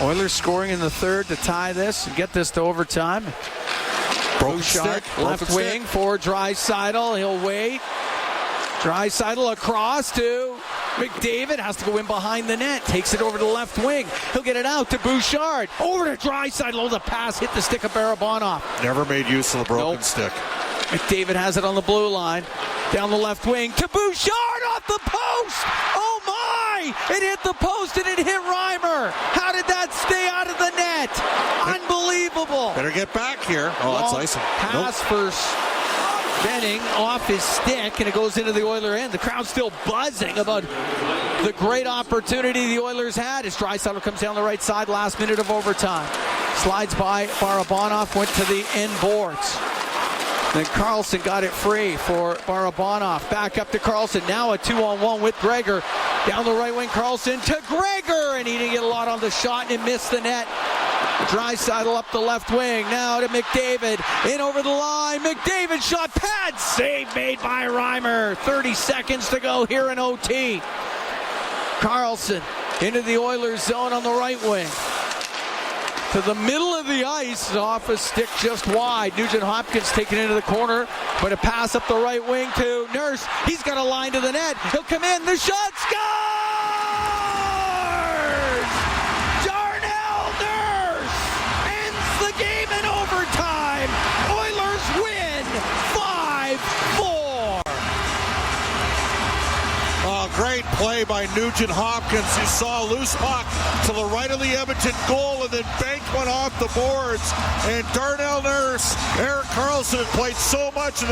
Oilers scoring in the third to tie this and get this to overtime. Bouchard, left wing for Draisaitl. He'll wait. Draisaitl across to McDavid. Has to go in behind the net. Takes it over to the left wing. He'll get it out to Bouchard. Over to Draisaitl. Oh, the pass hit the stick of Barabanov. Never made use of the broken stick. McDavid has it on the blue line. Down the left wing to Bouchard off the post. Oh my! It hit the post and it hit Reimer. How did that stay out of the net? Unbelievable. Better get back here. Oh, that's icing. Pass for Benning off his stick, and it goes into the Oiler end. The crowd's still buzzing about the great opportunity the Oilers had as Draisaitl comes down the right side, last minute of overtime. Slides by Barabanov, went to the end boards. Then Carlson got it free for Barabanov. Back up to Carlson. Now a 2-on-1 with Gregor. Down the right wing, Carlson to Gregor, and he didn't get a lot on the shot and missed the net. Draisaitl up the left wing. Now to McDavid. In over the line. McDavid shot. Pad save made by Reimer. 30 seconds to go here in OT. Carlson into the Oilers zone on the right wing. To the middle of the ice. Off a stick just wide. Nugent Hopkins taken into the corner. But a pass up the right wing to Nurse. He's got a line to the net. He'll come in. The shot scores! Game in overtime. Oilers win 5-4. Oh, great play by Nugent Hopkins. He saw a loose puck to the right of the Edmonton goal and then banked one off the boards. And Darnell Nurse, Erik Karlsson played so much of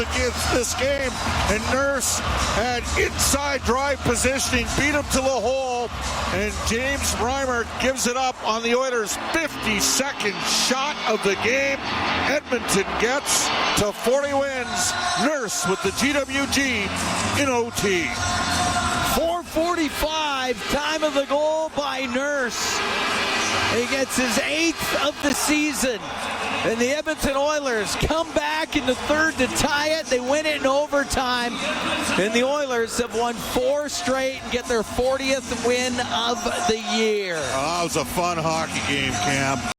this game, and Nurse had inside drive positioning, beat him to the hole, and James Reimer gives it up on the Oilers' 52nd shot of the game. Edmonton gets to 40 wins. Nurse with the GWG in OT. 4:45, time of the goal by Nurse. He gets his 8th of the season. And the Edmonton Oilers come back in the third to tie it. They win it in overtime. And the Oilers have won 4 straight and get their 40th win of the year. Oh, that was a fun hockey game, Cam.